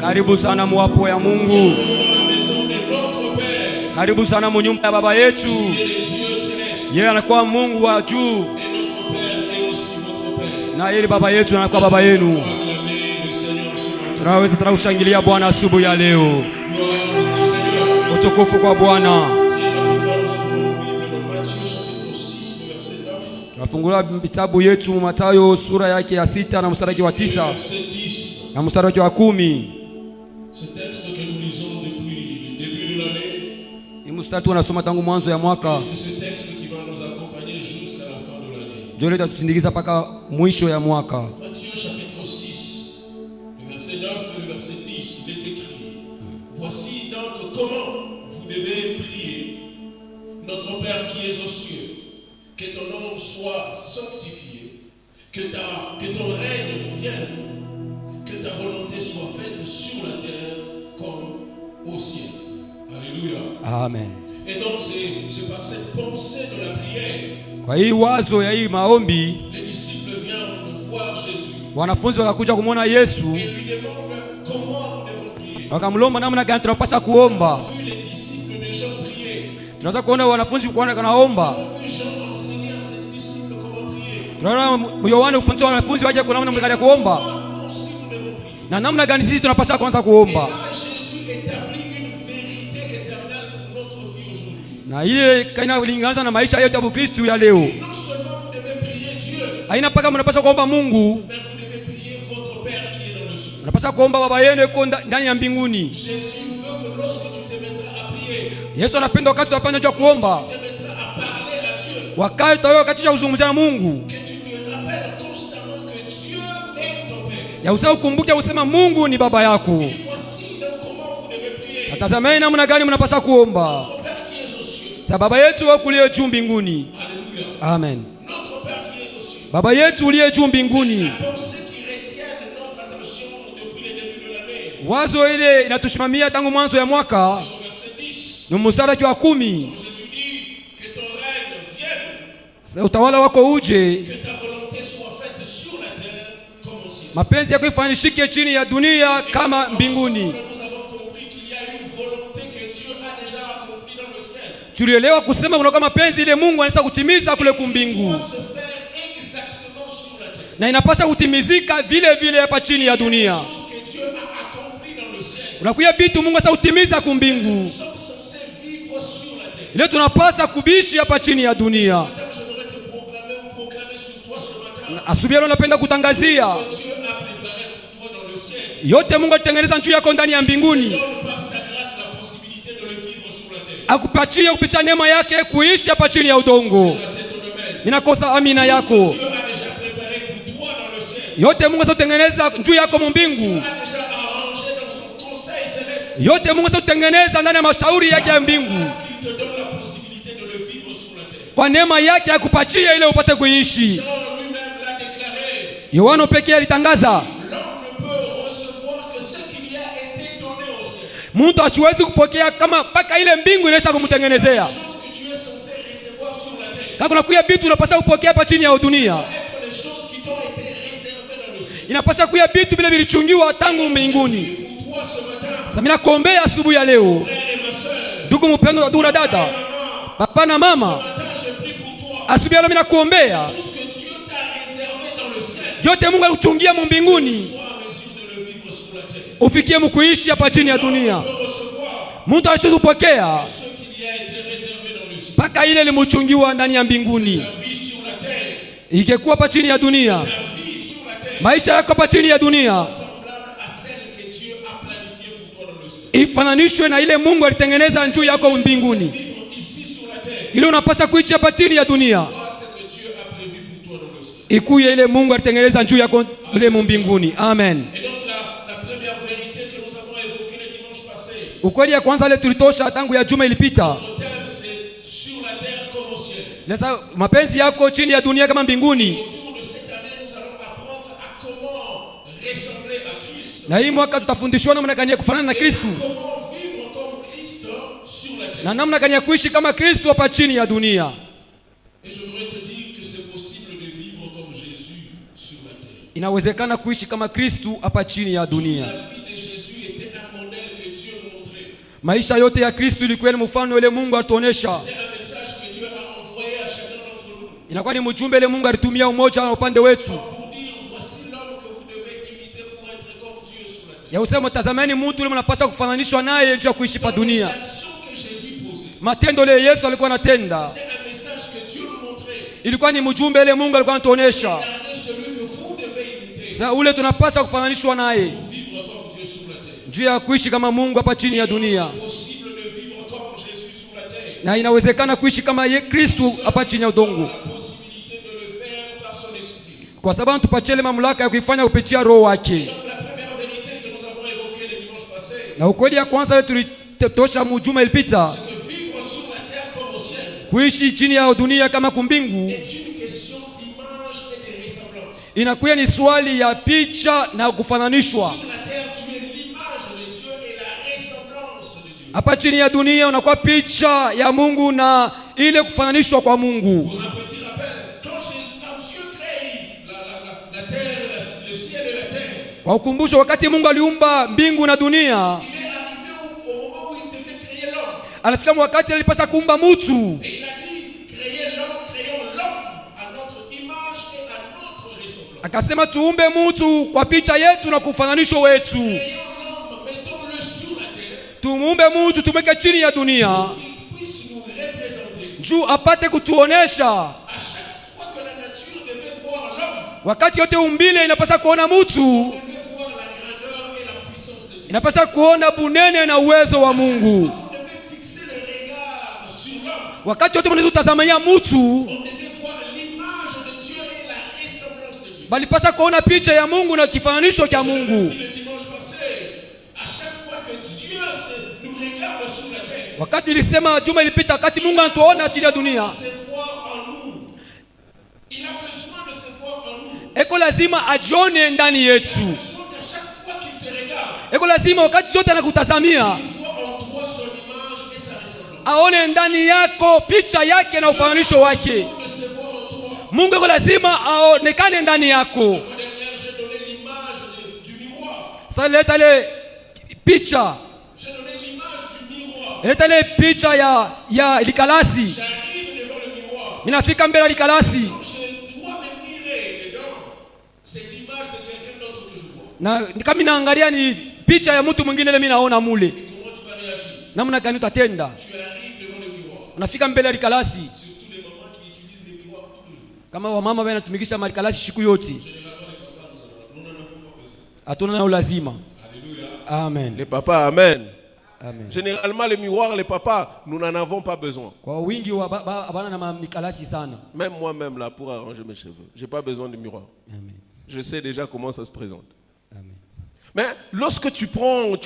Karibu sana mwapo ya Mungu. Karibu sana munyumba ya baba yetu. Yeye anakuwa Mungu wa juu. Na yeye baba yetu anakuwa baba yenu. Tunaweza tunashangilia Bwana asubuhi ya leo. Utukufu kwa Bwana. Tunafungua vitabu yetu Mathayo sura yake ya 6 na mstari wa 9 na mstari wa 10. Hii mstari tunasoma tangu mwanzo ya mwaka. Ndio leo tutasindikiza mpaka mwisho ya mwaka. Voici donc comment vous devez prier. Notre Père qui es aux cieux, que ton nom soit sanctifié, que ton règne vienne, que ta volonté soit faite sur la terre comme au ciel. Alléluia. Amen. Et donc c'est par cette pensée de la prière. Kwa hii wazo ya hii maombi, les disciples viennent voir Jésus. Wanafunzi wakakuja kumwona Yesu. Et lui demandent comment nous devons prier. Wakamlomba namna gani tunapaswa kuomba. Les disciples de Jean prier. Tunaweza kuona wanafunzi wanaomba. Tunaona Yohana ufundisha wanafunzi waje kuna namna gani ya kuomba. Na namna gani sisi tunapaswa kwanza kuomba. Na ile kaina linganza na maisha yote ya Kristo ya leo. Haina paka mnapaswa kuomba Mungu. Mnapaswa kuomba baba yenu yuko ndani ya mbinguni. Yesu anapenda wakati tunapanda cha kuomba. Wakati tutakapokatisha kuzungumza na Mungu. Ya usahau kumbuke usema Mungu ni baba yako. Tazameni namna gani mnapaswa kuomba. Sa baba yetu aliye juu mbinguni. Amen. Baba yetu uliye juu mbinguni. Wazo ile inatushimamia tangu mwanzo ya mwaka. Ni mstari wa 10. Utawala wako uje. Mapenzi yako ifanyike chini ya dunia kama mbinguni. Tulielewa kusema kuna kama mapenzi ile Mungu anataka kutimiza kule kumbingu. Na inapaswa kutimizika vile vile hapa chini ya dunia. Unakuya vitu Mungu anataka kutimiza kumbingu. Leo tunapaswa kubishi hapa chini ya dunia. Asubuhi leo napenda kutangazia yote Mungu alitengeneza njia yako ndani ya mbinguni. Akupatia kupitia neema yake kuishi hapa chini ya udongo. Ninakosa amina yako. Yote Mungu alitengeneza njia yako mbingu. Yote Mungu alitengeneza ndani ya mashauri yake ya mbingu. Kwa neema yake akupatia ile upate kuishi. Yohana pekee alitangaza mtu asiwezi kupokea kama paka ile mbingu inaisha kumtengenezea. Kama unakuya vitu unapaswa kupokea hapa chini ya dunia. Inapaswa kuya vitu vile vilichungiwa tangu mbinguni. Sasa mimi nakuombea asubuhi ya leo. Ndugu mpendwa, ndugu na dada, papa na mama, asubuhi ya leo mimi nakuombea yote Mungu alichungia mbinguni ufikie mkuishi hapa chini ya dunia. Mtu asiwezi kupokea paka ile limuchungiwa ndani ya mbinguni. Ingekuwa hapa chini ya dunia, maisha yako hapa chini ya dunia ifananishwe na ile Mungu alitengeneza juu yako mbinguni. Ile unapaswa kuishi hapa chini ya dunia ikuye ile Mungu alitengeneza juu yako ile mbinguni. Amen. Ukweli ya kwanza ile tulitosha tangu ya juma ilipita. Sasa mapenzi yako chini ya dunia kama mbinguni. Na hii mwaka tutafundishwa namna gani ya kufanana na Kristo. Na namna gani ya kuishi kama Kristo hapa chini ya dunia. Inawezekana kuishi kama Kristo hapa chini ya dunia. Maisha yote ya Kristo ilikuwa ni mfano ile Mungu alituonesha. C'est un message que Dieu a envoyé à chacun d'entre nous. Inakuwa ni mjumbe ile Mungu alitumia umoja na upande wetu. Pour dire, voici l'homme que vous devez imiter pour être comme Dieu sur la terre. Ya usema tazameni mtu yule mnapaswa kufananishwa naye njia kuishi pa dunia. Les actions que Jésus posait. Matendo ile Yesu alikuwa anatenda. C'était un message que Dieu nous montrait. Ilikuwa ni mjumbe ile Mungu alikuwa anatuonesha. Regardez celui que vous devez imiter. Sasa ule tunapaswa kufananishwa naye. Vivre comme Dieu sur la terre. Njia ya kuishi kama Mungu hapa chini ya dunia. C'est possible de vivre comme Jésus sur la terre. Na inawezekana kuishi kama Kristo hapa chini ya udongo. La possibilité de le faire par son esprit. Kwa sababu tupatie ile mamlaka ya kuifanya kupitia roho wake. Donc la première vérité que nous avons évoquée le dimanche passé, Na ukweli ya kwanza ile tulitosha mjuma ilipita, c'est que vivre sur la terre comme au ciel kuishi chini ya dunia kama kumbingu, est une question d'image et de ressemblance. inakuwa ni swali ya picha na kufananishwa. Sur la terre, tu es l'image de Dieu et la ressemblance de Dieu. Hapa chini ya dunia unakuwa picha ya Mungu na ile kufananishwa kwa Mungu. Pour un petit rappel, quand Dieu crée la terre, le ciel et la terre, Kwa ukumbusho, wakati Mungu aliumba mbingu na dunia, il est arrivé au moment où il devait créer l'homme. alifika wakati alipasha kuumba mtu. Et il a dit, créons l'homme à notre image et à notre ressemblance. Akasema tuumbe mtu kwa picha yetu na kufananishwa wetu. Créons l'homme, mettons-le sur la terre, Tumuumbe mtu tumweke chini ya dunia, qu'il puisse nous représenter. juu apate kutuonesha. À chaque fois que la nature devait voir l'homme, Wakati yote umbile inapasa kuona mtu, devait voir la grandeur et la puissance de Dieu. inapasa kuona bunene na uwezo wa Mungu. On devait fixer le regard sur l'homme. Wakati yote mnazotazamia mtu, On devait voir l'image de Dieu et la ressemblance de Dieu. balipasa kuona picha ya Mungu na kifanganisho cha Mungu. Le dimanche passé, à chaque fois que Dieu nous regarde sur la terre, Wakati nilisema juma ilipita, wakati Mungu anatuona chini ya dunia, il se voit en nous. Il a besoin de se voir en nous. eko lazima ajione ndani yetu. Il a besoin qu'à chaque fois qu'il te regarde, Eko lazima wakati zote anakutazamia, il voit en toi son image et sa ressemblance. aone ndani yako picha yake na ufanganisho wake. Il faut de se voir en toi. Mungu eko lazima aonekane ndani yako. La fois dernière, j'ai donné l'image du miroir. Sasa leta ile picha, J'ai donné l'image du miroir. leta ile picha ya likalasi. J'arrive devant le miroir. Minafika mbele ya likalasi Je dois me mirer dedans. C'est l'image de quelqu'un d'autre que je vois. na kama naangalia ni picha ya mtu mwingine ile mimi naona mule. Comment tu vas réagir? Namna gani utatenda? Tu arrives devant le miroir. Unafika mbele ya likalasi, Surtout les mamans qui utilisent les miroirs tous les jours. kama wamama wanatumikisha malikalasi siku yote, Généralement, les papas, nous n'en avons pas besoin. hatuna nayo lazima. Alléluia. Amen. Les papas, amen. Amen. Généralement, les miroirs, les papas, nous n'en avons pas besoin. Kwa wingi wa bana na mikalasi sana. Même moi-même, là, pour arranger mes cheveux, je n'ai pas besoin de miroir. Amen. Je sais déjà comment ça se présente. Amen. Mais lorsque tu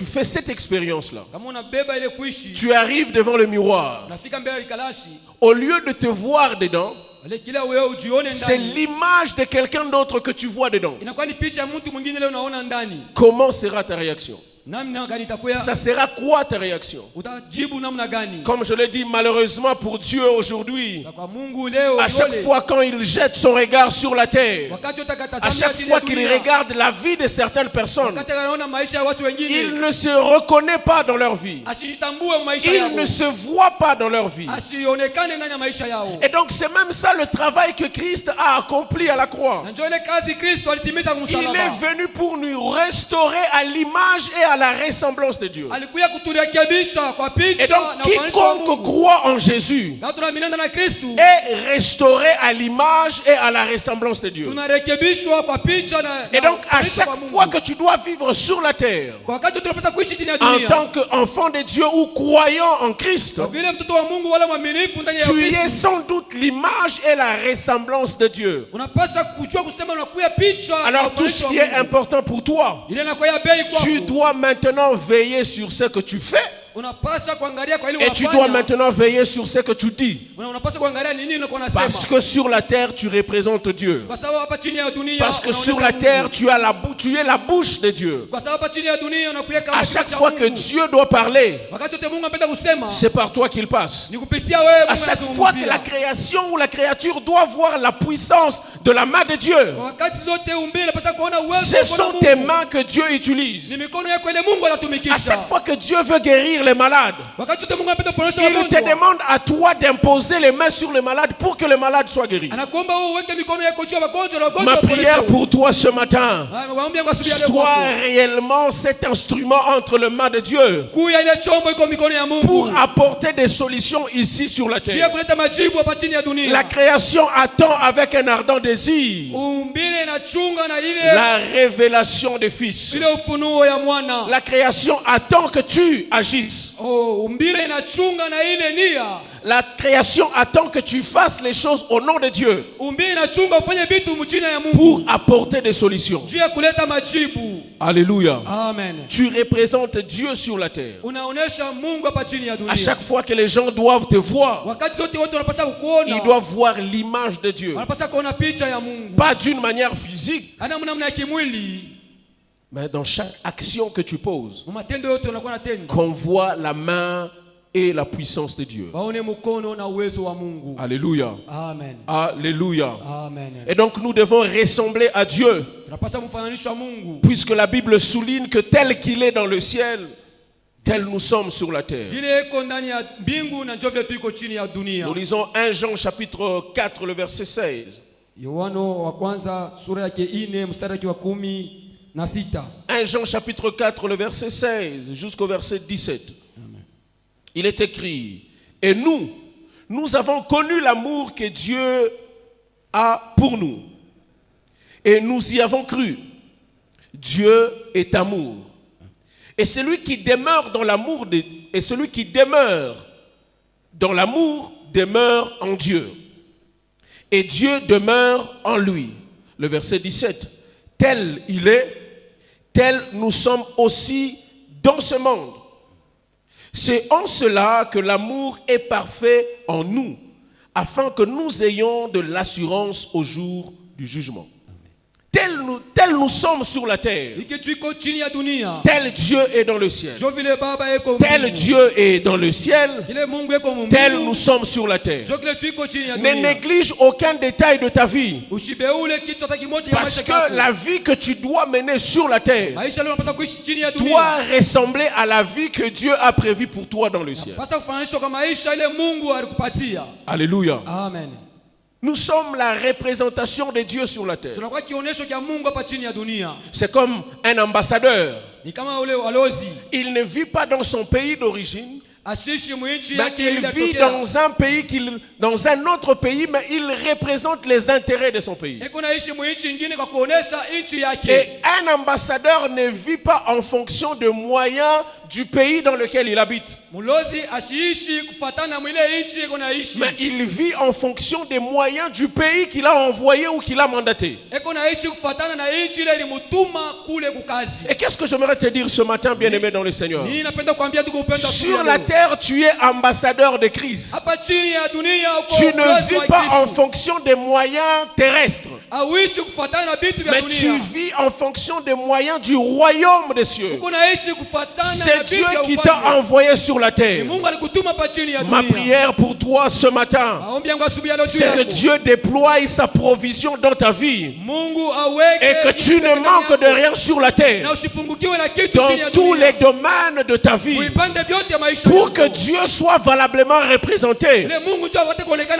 fais cette expérience-là, Kama unabeba ile kuishi, tu arrives devant le miroir, unafika mbele ya likalasi, au lieu de te voir dedans, ile kila wewe ujione c'est ndani, l'image de quelqu'un d'autre que tu vois dedans. inakuwa ni picha ya mtu mwingine leo unaona ndani. Comment sera ta réaction? Namna gani itakuwa? Ça sera quoi ta réaction? Utajibu namna gani? Comme je l'ai dit, malheureusement pour Dieu aujourd'hui, Kwa Mungu leo à chaque fois quand il jette son regard sur la terre, wakati à utakatazamia chaque chini ya fois qu'il dunia, regarde la vie de certaines personnes, wakati anaona maisha ya watu il wengine, ne se reconnaît pas dans leur vie. asijitambue maisha Il yao, ne se voit pas dans leur vie. asionekane ndani ya maisha yao. Et donc c'est même ça le travail que Christ a accompli à la croix. Na njoo ile kazi Kristo alitimiza Il kumsalaba. est venu pour nous restaurer à l'image et à la ressemblance de Dieu. Alikuja kuturekebisha kwa Et picha donc na ufanisho wa quiconque Mungu. croit en Jésus Na tunaamini na Kristo, est restauré à l'image et à la ressemblance de Dieu. tunarekebishwa kwa picha na Et donc à ufanisho chaque wa Mungu. fois que tu dois vivre sur la terre, Kwa wakati tunapaswa kuishi chini ya en dunia, tant qu'enfant de Dieu ou croyant en Christ, kwa vile mtoto wa Mungu wala mwaminifu ndani ya tu es Kristo, sans doute l'image et la ressemblance de Dieu. unapaswa kujua kusema unakuya picha na Alors tout ufanisho ce wa qui est Mungu. important pour toi, Ile inakuwa ya bei kwako. tu dois maintenant veiller sur ce que tu fais Unapaswa kuangalia kwa ile et tu dois unafanya. maintenant veiller sur ce que tu dis. Unapaswa kuangalia nini unakuwa Parce unasema. que sur la terre, tu représentes Dieu. Kwa sababu hapa chini ya dunia Parce que unaonesha sur la Mungu. terre, tu es la bouche de Dieu. Kwa sababu hapa chini ya dunia unakuya kama À kichwa chaque cha fois que Mungu. Dieu doit parler, Wakati wote Mungu anapenda kusema, c'est par toi qu'il passe. ni kupitia wewe À Mungu chaque fois que la création ou la créature doit voir la puissance de la main de Dieu, Kwa wakati zote umbile unapaswa kuona uwezo ce wa sont Mungu. tes mains que Dieu utilise. Ni mikono yako ile Mungu À anatumikisha. chaque fois que Dieu veut guérir guérir les malades. Wakati wote Mungu anapenda kuponesha Il te wagonjwa. demande à toi d'imposer les mains sur les malades pour que les malades soient guéris. Anakuomba wewe uweke mikono yako juu ya wagonjwa na Ma wagonjwa prière waponeshe. pour toi ce matin, Waambia kwa asubuhi ya leo sois kwako. réellement cet instrument entre les mains de Dieu Kuya ile chombo iko mikono ya Mungu. pour apporter des solutions ici sur la Juu ya terre. kuleta majibu hapa chini ya dunia. La création attend avec un ardent désir Umbile inachunga na ile la révélation des fils. ile ufunuo ya mwana. La création attend que tu agisses. Oh, umbile inachunga na ile nia. La création attend que tu fasses les choses au nom de Dieu Umbile inachunga ufanye vitu mchina ya pour Mungu. apporter des solutions. Juu ya kuleta majibu. Alléluia. Amen. Tu représentes Dieu sur la terre. Unaonesha Mungu hapa chini ya À dunia. chaque fois que les gens doivent te voir, Wakati zote watu wanapaswa kukuona. ils doivent voir l'image de Dieu. Wanapaswa kuona picha ya Mungu. Pas d'une manière physique, Hana namna ya kimwili. mais dans chaque action que tu poses, Matendo yote unakuwa natenda. qu'on voit la main et la puissance de Dieu. Waone mkono na uwezo wa Mungu. Alléluia. Amen. Alléluia. Amen. Et donc nous devons ressembler à Dieu, Tunapaswa kumfananisha Mungu. puisque la Bible souligne que tel qu'il est dans le ciel, tel nous sommes sur la terre. Vile iko ndani ya mbingu na njoo vile tuko chini ya dunia. Nous lisons 1 Jean chapitre 4, le verset 16. Yohano wa kwanza sura yake 4 mstari wake wa 16. 1 Jean chapitre 4, le verset 16 jusqu'au verset 17. Il est écrit, et nous avons connu l'amour que Dieu a pour nous. Et nous y avons cru. Dieu est amour. Et celui qui demeure dans l'amour demeure en Dieu. Et Dieu demeure en lui. Le verset 17. Tel il est, tel nous sommes aussi dans ce monde. C'est en cela que l'amour est parfait en nous, afin que nous ayons de l'assurance au jour du jugement. Tel nous sommes sur la terre. Tel Dieu est dans le ciel. Tel Dieu est dans le ciel. Tel nous sommes sur la terre. Ne néglige aucun détail de ta vie. Parce que la vie que tu dois mener sur la terre doit ressembler à la vie que Dieu a prévue pour toi dans le ciel. Alléluia. Amen. Nous sommes la représentation de Dieu sur la terre. C'est comme un ambassadeur. Il ne vit pas dans son pays d'origine, mais il vit dans un autre pays, mais il représente les intérêts de son pays. Et un ambassadeur ne vit pas en fonction des moyens du pays dans lequel il habite, mais il vit en fonction des moyens du pays qu'il a envoyé ou qu'il a mandaté. Et qu'est-ce que j'aimerais te dire ce matin, bien-aimé dans le Seigneur? Sur la terre, tu es ambassadeur de Christ. Tu ne vis pas en fonction des moyens terrestres, mais tu vis en fonction des moyens du royaume des cieux. C'est Dieu qui t'a envoyé sur la terre. Ma prière pour toi ce matin, c'est que Dieu déploie sa provision dans ta vie et que tu ne manques de rien sur la terre, dans tous les domaines de ta vie, pour que Dieu soit valablement représenté.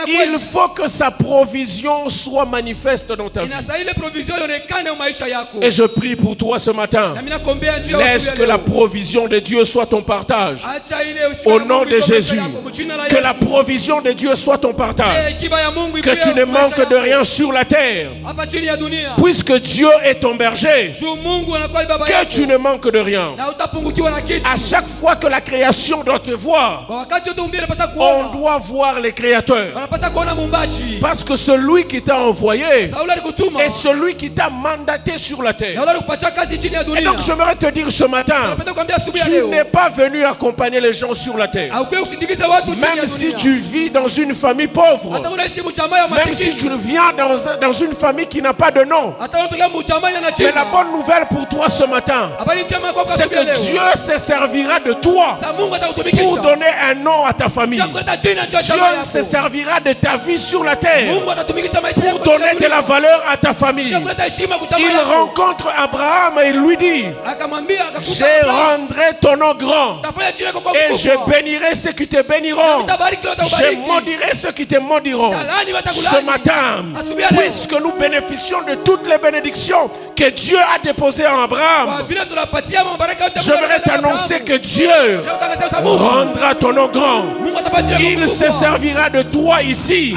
Il faut que sa provision soit manifeste dans ta vie. Et je prie pour toi ce matin. Laisse que la provision de Dieu soit ton partage. Au nom de Jésus, que la provision de Dieu soit ton partage. Que tu ne manques de rien sur la terre. Puisque Dieu est ton berger, que tu ne manques de rien. À chaque fois que la création doit te voir, on doit voir les créateurs. Parce que celui qui t'a envoyé est celui qui t'a mandaté sur la terre. Et donc j'aimerais te dire ce matin, tu n'es pas venu accompagner les gens sur la terre. Même si tu vis dans une famille pauvre, même si tu viens dans une famille qui n'a pas de nom, mais la bonne nouvelle pour toi ce matin, c'est que Dieu se servira de toi pour donner un nom à ta famille. Dieu se servira de ta vie sur la terre pour donner de la valeur à ta famille. Il rencontre Abraham et il lui dit: je rendrai ton nom grand et je bénirai ceux qui te béniront. Je maudirai ceux qui te maudiront. Ce matin, puisque nous bénéficions de toutes les bénédictions que Dieu a déposées en Abraham, j'aimerais t'annoncer que Dieu rendra ton nom grand. Il se servira de toi ici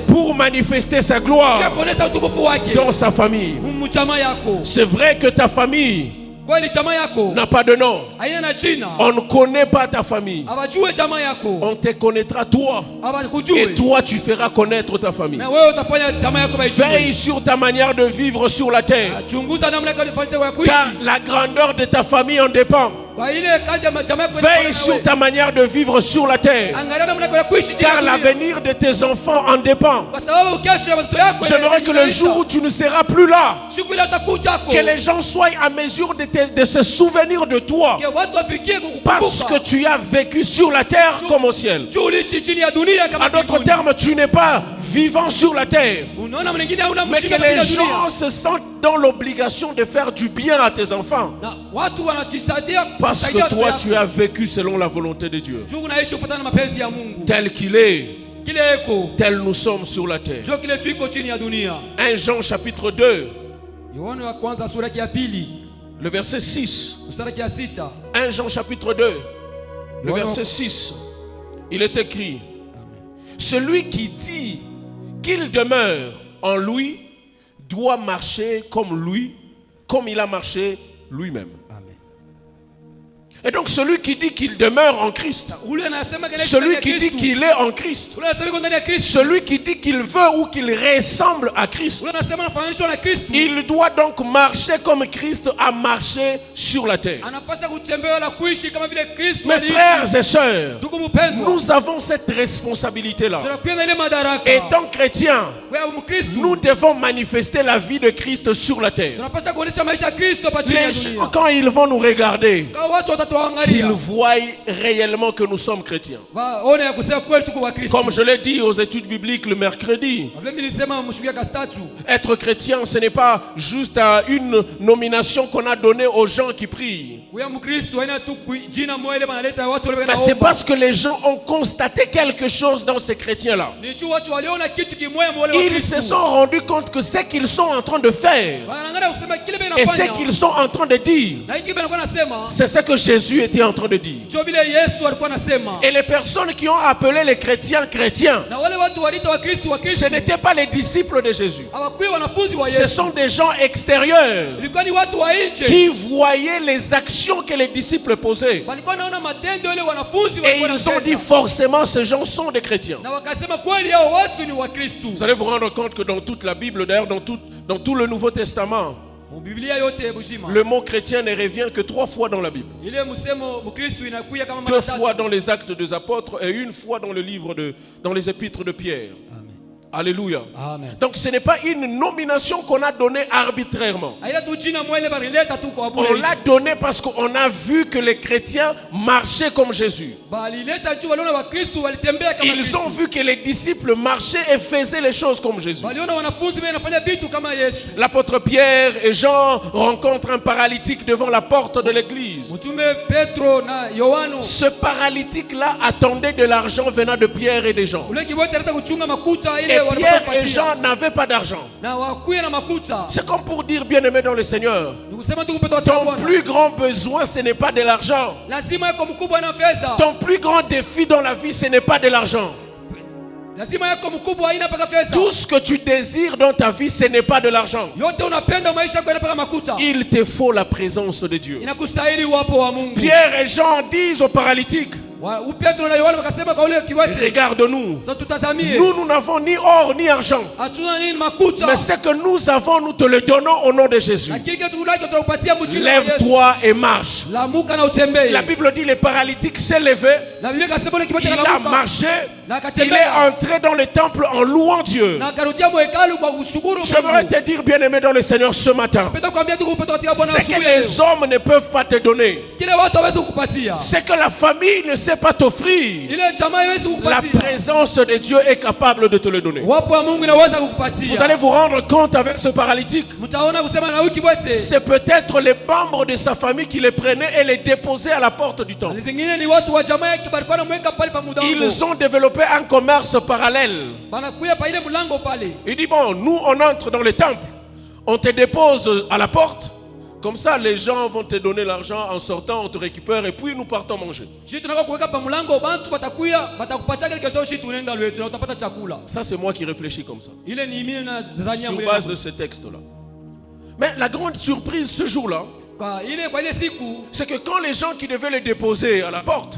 pour manifester sa gloire dans sa famille. C'est vrai que ta famille n'a pas de nom. On ne connaît pas ta famille. On te connaîtra toi. Et toi tu feras connaître ta famille. Veille sur ta manière de vivre sur la terre. Car la grandeur de ta famille en dépend. Veille sur ta manière de vivre sur la terre. Car l'avenir de tes enfants en dépend. J'aimerais que le jour où tu ne seras plus là, que les gens soient à mesure de se souvenir de toi. Parce que tu as vécu sur la terre comme au ciel. En d'autres termes, tu n'es pas vivant sur la terre. Mais que les gens se sentent dans l'obligation de faire du bien à tes enfants. Parce que toi tu as vécu selon la volonté de Dieu. Tel qu'il est, tel nous sommes sur la terre. 1 Jean chapitre 2, le verset 6. 1 Jean chapitre 2, le verset 6. Il est écrit: celui qui dit qu'il demeure en lui doit marcher comme lui, comme il a marché lui-même. Et donc celui qui dit qu'il demeure en Christ, celui qui dit qu'il est en Christ, celui qui dit qu'il veut ou qu'il ressemble à Christ, il doit donc marcher comme Christ a marché sur la terre. Mes frères et sœurs, nous avons cette responsabilité-là. Étant chrétiens, nous devons manifester la vie de Christ sur la terre. Les gens, quand ils vont nous regarder, qu'ils voient réellement que nous sommes chrétiens. Comme je l'ai dit aux études bibliques le mercredi, être chrétien, ce n'est pas juste une nomination qu'on a donnée aux gens qui prient. Mais c'est parce que les gens ont constaté quelque chose dans ces chrétiens-là. Ils se sont rendus compte que ce qu'ils sont en train de faire et ce qu'ils sont en train de dire, c'est ce que Jésus était en train de dire. Et les personnes qui ont appelé les chrétiens chrétiens, ce n'étaient pas les disciples de Jésus. Ce sont des gens extérieurs qui voyaient les actions que les disciples posaient. Et ils ont dit forcément ces gens sont des chrétiens. Vous allez vous rendre compte que dans toute la Bible, d'ailleurs dans tout le Nouveau Testament, le mot chrétien ne revient que 3 fois dans la Bible. 2 fois dans les Actes des Apôtres et 1 fois dans dans les épîtres de Pierre. Alléluia. Amen. Donc ce n'est pas une nomination qu'on a donnée arbitrairement. On l'a donnée parce qu'on a vu que les chrétiens marchaient comme Jésus. Ils ont vu que les disciples marchaient et faisaient les choses comme Jésus. L'apôtre Pierre et Jean rencontrent un paralytique devant la porte de l'église. Ce paralytique-là attendait de l'argent venant de Pierre et de Jean. Et Pierre et Jean n'avaient pas d'argent. C'est comme pour dire, bien-aimé dans le Seigneur, ton plus grand besoin, ce n'est pas de l'argent. Ton plus grand défi dans la vie, ce n'est pas de l'argent. Tout ce que tu désires dans ta vie, ce n'est pas de l'argent. Il te faut la présence de Dieu. Pierre et Jean disent aux paralytiques, Regarde-nous. Nous n'avons ni or ni argent. Mais ce que nous avons, nous te le donnons au nom de Jésus. Lève-toi et marche. La Bible dit les paralytiques s'est levé. Il a marché. Il est entré dans le temple en louant Dieu. J'aimerais te dire, bien-aimé dans le Seigneur, ce matin, ce que les hommes ne peuvent pas te donner, ce que la famille ne sait pas t'offrir, la présence de Dieu est capable de te le donner. Vous allez vous rendre compte avec ce paralytique, c'est peut-être les membres de sa famille qui les prenaient et les déposaient à la porte du temple. Ils ont développé un commerce parallèle. Il dit, bon, nous on entre dans le temple, on te dépose à la porte, comme ça les gens vont te donner l'argent, en sortant on te récupère et puis nous partons manger. Ça c'est moi qui réfléchis comme ça, sur base de ce texte là. Mais la grande surprise ce jour-là, c'est que quand les gens qui devaient les déposer à la porte,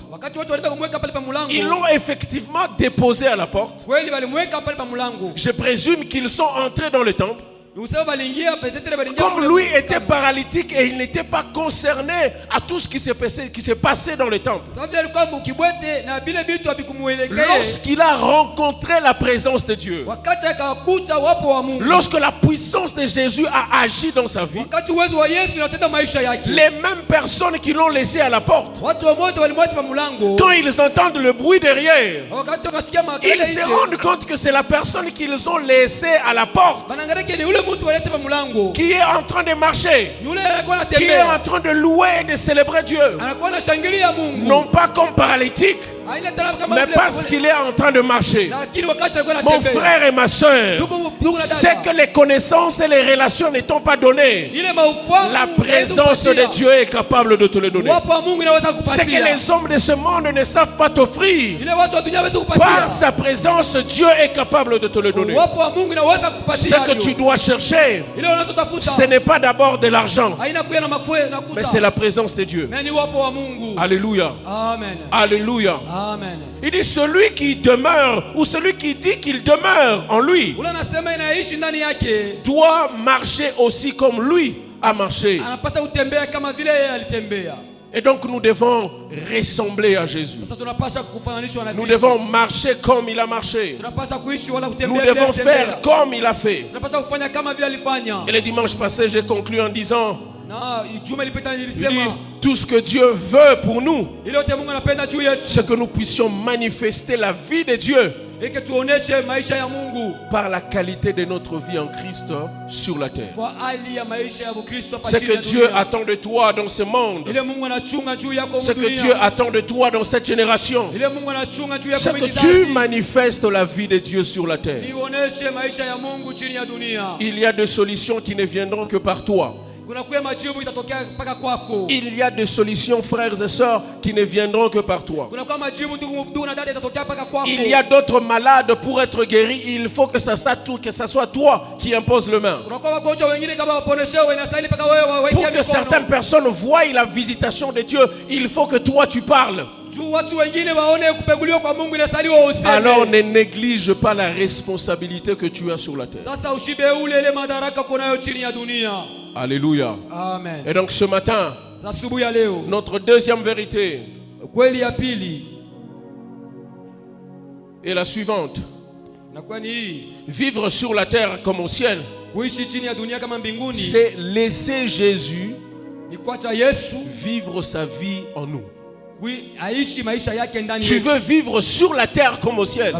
ils l'ont effectivement déposé à la porte. Je présume qu'ils sont entrés dans le temple. Comme lui était paralytique et il n'était pas concerné à tout ce qui s'est passé dans le temple, lorsqu'il a rencontré la présence de Dieu, lorsque la puissance de Jésus a agi dans sa vie, les mêmes personnes qui l'ont laissé à la porte, quand ils entendent le bruit derrière, ils se rendent compte que c'est la personne qu'ils ont laissée à la porte qui est en train de marcher, qui est en train de louer et de célébrer Dieu, non pas comme paralytique, mais parce qu'il est en train de marcher. Mon frère et ma soeur, c'est que les connaissances et les relations ne t'ont pas donné, la présence de Dieu est capable de te le donner. C'est que les hommes de ce monde ne savent pas t'offrir, par sa présence Dieu est capable de te le donner. Ce que tu dois chercher, ce n'est pas d'abord de l'argent, mais c'est la présence de Dieu. Alléluia. Amen. Alléluia. Amen. Il dit celui qui demeure ou celui qui dit qu'il demeure en lui doit marcher aussi comme lui a marché. Et donc nous devons ressembler à Jésus. Nous devons marcher comme il a marché. Nous devons faire comme il a fait. Et le dimanche passé, j'ai conclu en disant, tout ce que Dieu veut pour nous, c'est que nous puissions manifester la vie de Dieu par la qualité de notre vie en Christ sur la terre. Ce que Dieu attend de toi dans ce monde, ce que Dieu attend de toi dans cette génération, c'est que tu manifestes la vie de Dieu sur la terre. Il y a des solutions qui ne viendront que par toi. Il y a des solutions, frères et sœurs, qui ne viendront que par toi. Il y a d'autres malades, pour être guéris, il faut que ça soit toi qui imposes le main. Pour que certaines personnes voient la visitation de Dieu, il faut que toi tu parles. Alors ne néglige pas la responsabilité que tu as sur la terre. Alléluia. Amen. Et donc ce matin, notre deuxième vérité est la suivante. Vivre sur la terre comme au ciel, c'est laisser Jésus vivre sa vie en nous. Tu veux vivre sur la terre comme au ciel,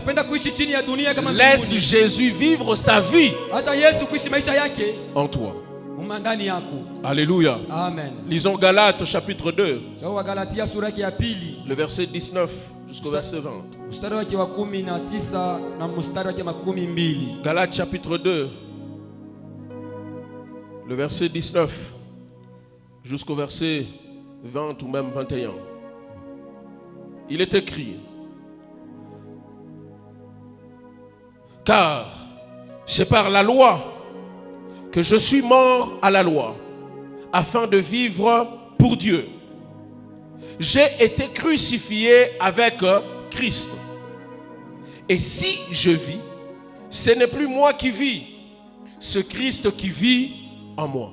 laisse Jésus vivre sa vie en toi. Alléluia. Amen. Lisons Galates chapitre 2, le verset 19 jusqu'au verset 20. Galates chapitre 2, le verset 19 jusqu'au verset 20 ou même 21. Il est écrit: car c'est par la loi que je suis mort à la loi, afin de vivre pour Dieu. J'ai été crucifié avec Christ. Et si je vis, ce n'est plus moi qui vis, c'est Christ qui vit en moi.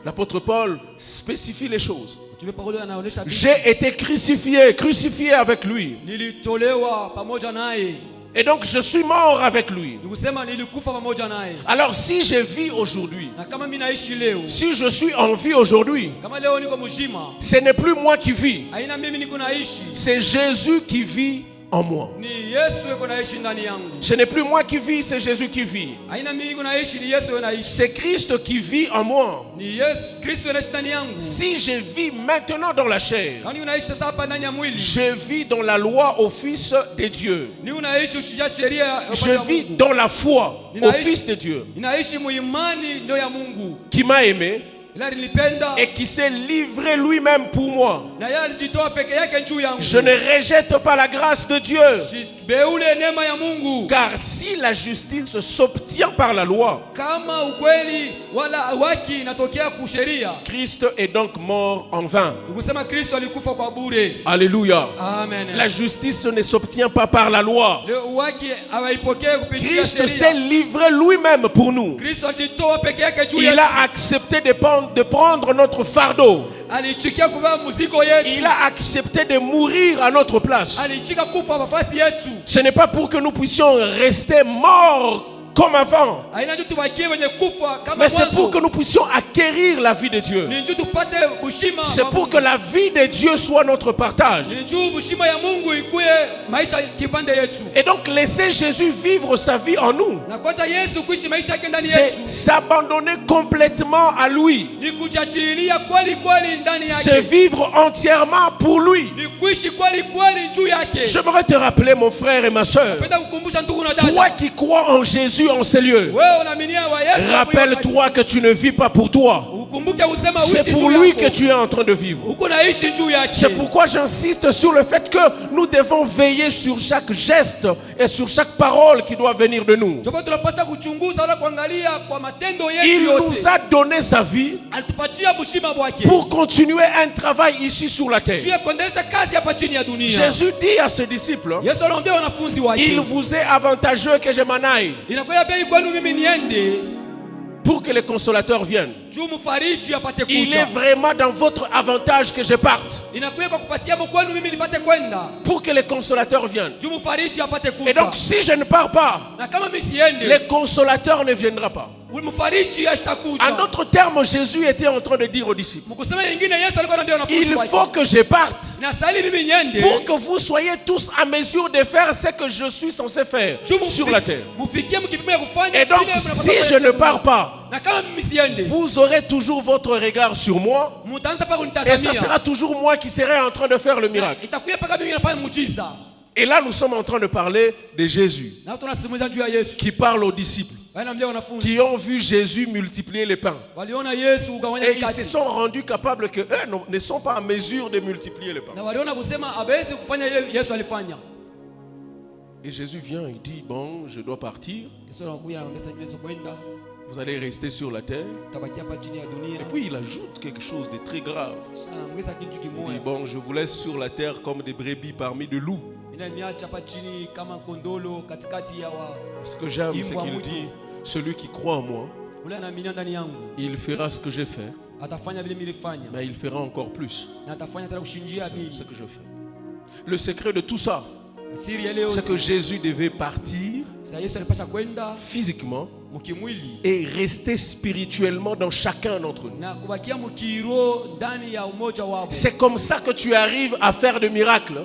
L'apôtre Paul spécifie les choses. J'ai été crucifié avec lui. Et donc je suis mort avec lui. Alors si je vis aujourd'hui, si je suis en vie aujourd'hui, ce n'est plus moi qui vis, c'est Jésus qui vit en moi. Ce n'est plus moi qui vis, c'est Jésus qui vit. C'est Christ qui vit en moi. Si je vis maintenant dans la chair, je vis dans la loi au Fils de Dieu. Je vis dans la foi au Fils de Dieu qui m'a aimé et qui s'est livré lui-même pour moi. Je ne rejette pas la grâce de Dieu. Car si la justice s'obtient par la loi, Christ est donc mort en vain. Alléluia. Amen. La justice ne s'obtient pas par la loi. Christ s'est livré lui-même pour nous. Il a accepté de prendre notre fardeau. Il a accepté de mourir à notre place. Ce n'est pas pour que nous puissions rester morts comme avant, mais c'est pour que nous puissions acquérir la vie de Dieu. C'est pour que la vie de Dieu soit notre partage. Et donc laisser Jésus vivre sa vie en nous, c'est s'abandonner complètement à lui. C'est vivre entièrement pour lui. J'aimerais te rappeler, mon frère et ma soeur, toi qui crois en Jésus en ces lieux, rappelle-toi que tu ne vis pas pour toi. C'est pour lui que tu es en train de vivre. C'est pourquoi j'insiste sur le fait que nous devons veiller sur chaque geste et sur chaque parole qui doit venir de nous. Il nous a donné sa vie pour continuer un travail ici sur la terre. Jésus dit à ses disciples, il vous est avantageux que je m'en aille, pour que les consolateurs viennent. Il est vraiment dans votre avantage que je parte, pour que les consolateurs viennent. Et donc si je ne pars pas, les consolateurs ne viendront pas. En d'autres termes, Jésus était en train de dire aux disciples, il faut que je parte pour que vous soyez tous à mesure de faire ce que je suis censé faire sur la terre. Et donc si je ne pars pas, vous aurez toujours votre regard sur moi, et ça sera toujours moi qui serai en train de faire le miracle. Et là nous sommes en train de parler de Jésus qui parle aux disciples qui ont vu Jésus multiplier les pains, et ils se sont rendus capables qu'eux ne sont pas en mesure de multiplier les pains. Et Jésus vient et dit, bon, je dois partir, vous allez rester sur la terre. Et puis il ajoute quelque chose de très grave. Il dit, bon, je vous laisse sur la terre comme des brebis parmi de loups. Ce que j'aime, c'est qu'il dit, celui qui croit en moi, il fera ce que j'ai fait, mais il fera encore plus. C'est ce que je fais. Le secret de tout ça, c'est que Jésus devait partir physiquement et rester spirituellement dans chacun d'entre nous. C'est comme ça que tu arrives à faire des miracles,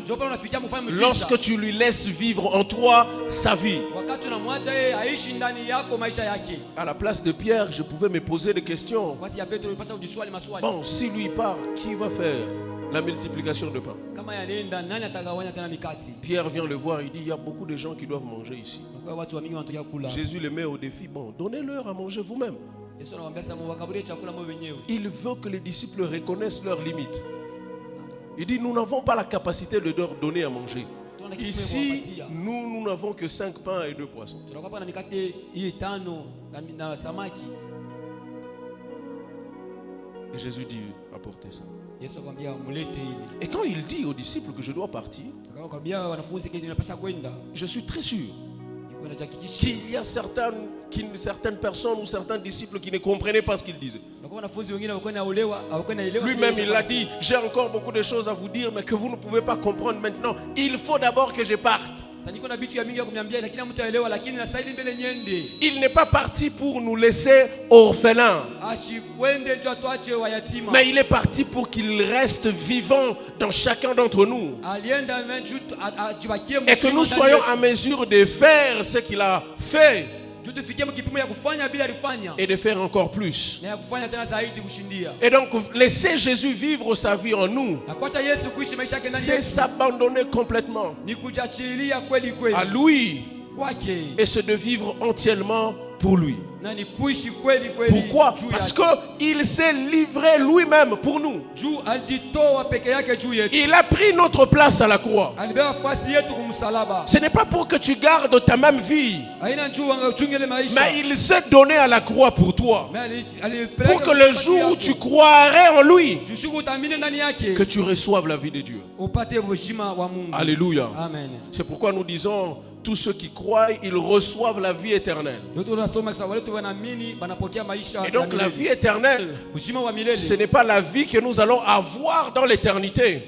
lorsque tu lui laisses vivre en toi sa vie. À la place de Pierre, je pouvais me poser des questions. Bon, si lui part, qui va faire la multiplication de pain? Pierre vient le voir, il dit, il y a beaucoup de gens qui doivent manger ici. Jésus les met au défi, bon, donnez-leur à manger vous-même. Il veut que les disciples reconnaissent leurs limites. Il dit, nous n'avons pas la capacité de leur donner à manger. Ici, nous n'avons que 5 pains et 2 poissons. Et Jésus dit, apportez ça. Et quand il dit aux disciples que je dois partir, je suis très sûr qu'il y a certaines personnes ou certains disciples qui ne comprenaient pas ce qu'il disait. Lui-même, il l'a dit, j'ai encore beaucoup de choses à vous dire, mais que vous ne pouvez pas comprendre maintenant. Il faut d'abord que je parte. Il n'est pas parti pour nous laisser orphelins, mais il est parti pour qu'il reste vivant dans chacun d'entre nous et que nous soyons en mesure de faire ce qu'il a fait et de faire encore plus. Et donc laisser Jésus vivre sa vie en nous, c'est s'abandonner complètement à lui et c'est de vivre entièrement pour lui. Pourquoi? Parce qu'il s'est livré lui-même pour nous. Il a pris notre place à la croix. Ce n'est pas pour que tu gardes ta même vie, mais il s'est donné à la croix pour toi, pour que le jour où tu croirais en lui, que tu reçoives la vie de Dieu. Alléluia. C'est pourquoi nous disons, tous ceux qui croient, ils reçoivent la vie éternelle. Et donc la vie éternelle, ce n'est pas la vie que nous allons avoir dans l'éternité,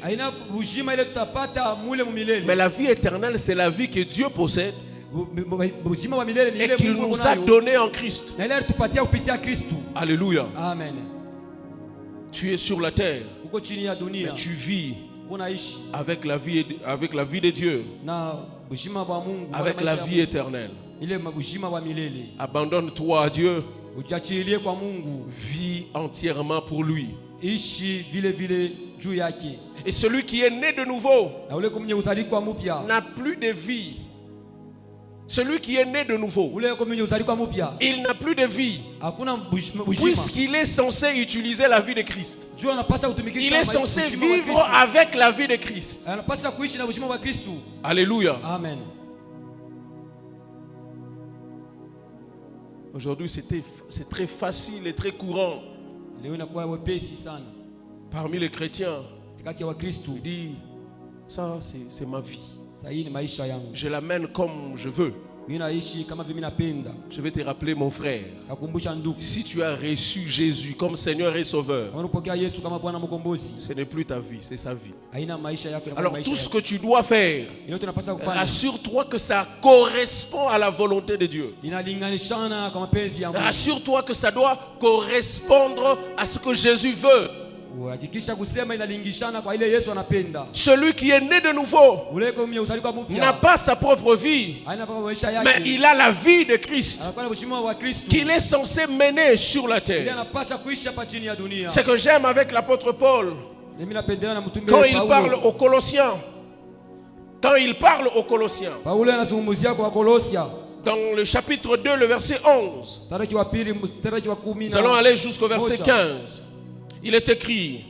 mais la vie éternelle, c'est la vie que Dieu possède et qu'il nous a donnée en Christ. Alléluia. Amen. Tu es sur la terre, mais tu vis avec la vie de Dieu, avec la vie éternelle. Abandonne-toi à Dieu. Vis entièrement pour lui. Et celui qui est né de nouveau n'a plus de vie. Celui qui est né de nouveau, il n'a plus de vie, puisqu'il est censé utiliser la vie de Christ. Il est censé vivre avec la vie de Christ. Alléluia. Amen. Aujourd'hui, c'est très facile et très courant parmi les chrétiens. Il dit, ça c'est ma vie. Je l'amène comme je veux. Je vais te rappeler, mon frère, si tu as reçu Jésus comme Seigneur et Sauveur, ce n'est plus ta vie, c'est sa vie. Alors tout ce que tu dois faire, rassure-toi que ça correspond à la volonté de Dieu. Rassure-toi que ça doit correspondre à ce que Jésus veut. Celui qui est né de nouveau n'a pas sa propre vie, mais il a la vie de Christ qu'il est censé mener sur la terre. Ce que j'aime avec l'apôtre Paul, quand il parle aux Colossiens, dans le chapitre 2, le verset 11, nous allons aller jusqu'au verset 15. Il est écrit,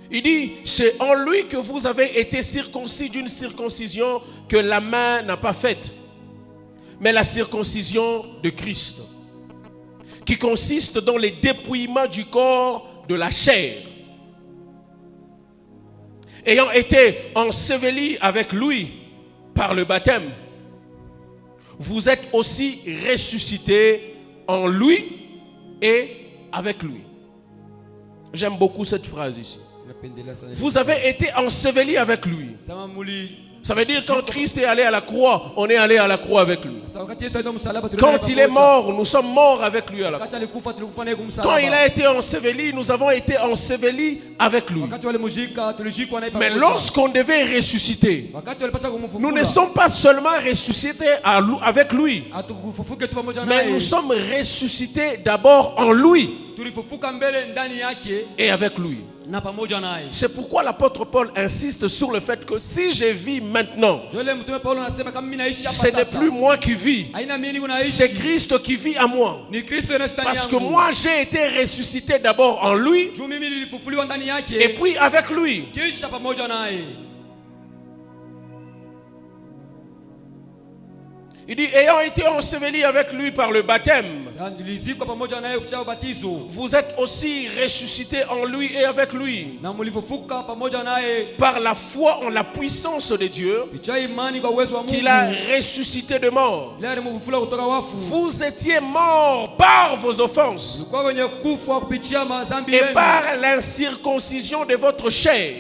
il dit, c'est en lui que vous avez été circoncis d'une circoncision que la main n'a pas faite, mais la circoncision de Christ, qui consiste dans le dépouillement du corps de la chair. Ayant été ensevelis avec lui par le baptême, vous êtes aussi ressuscités en lui et avec lui. J'aime beaucoup cette phrase ici. Vous avez été ensevelis avec lui. Ça veut dire quand Christ est allé à la croix, on est allé à la croix avec lui. Quand il est mort, nous sommes morts avec lui à la croix. Quand il a été enseveli, nous avons été ensevelis avec lui. Mais lorsqu'on devait ressusciter, nous ne sommes pas seulement ressuscités avec lui, mais nous sommes ressuscités d'abord en lui et avec lui. C'est pourquoi l'apôtre Paul insiste sur le fait que si je vis maintenant, ce n'est plus moi qui vis, c'est Christ qui vit à moi. Parce que moi j'ai été ressuscité d'abord en lui et puis avec lui. Il dit, ayant été enseveli avec lui par le baptême, vous êtes aussi ressuscités en lui et avec lui, par la foi en la puissance de Dieu, qu'il a ressuscité de mort. Vous étiez morts par vos offenses et par l'incirconcision de votre chair.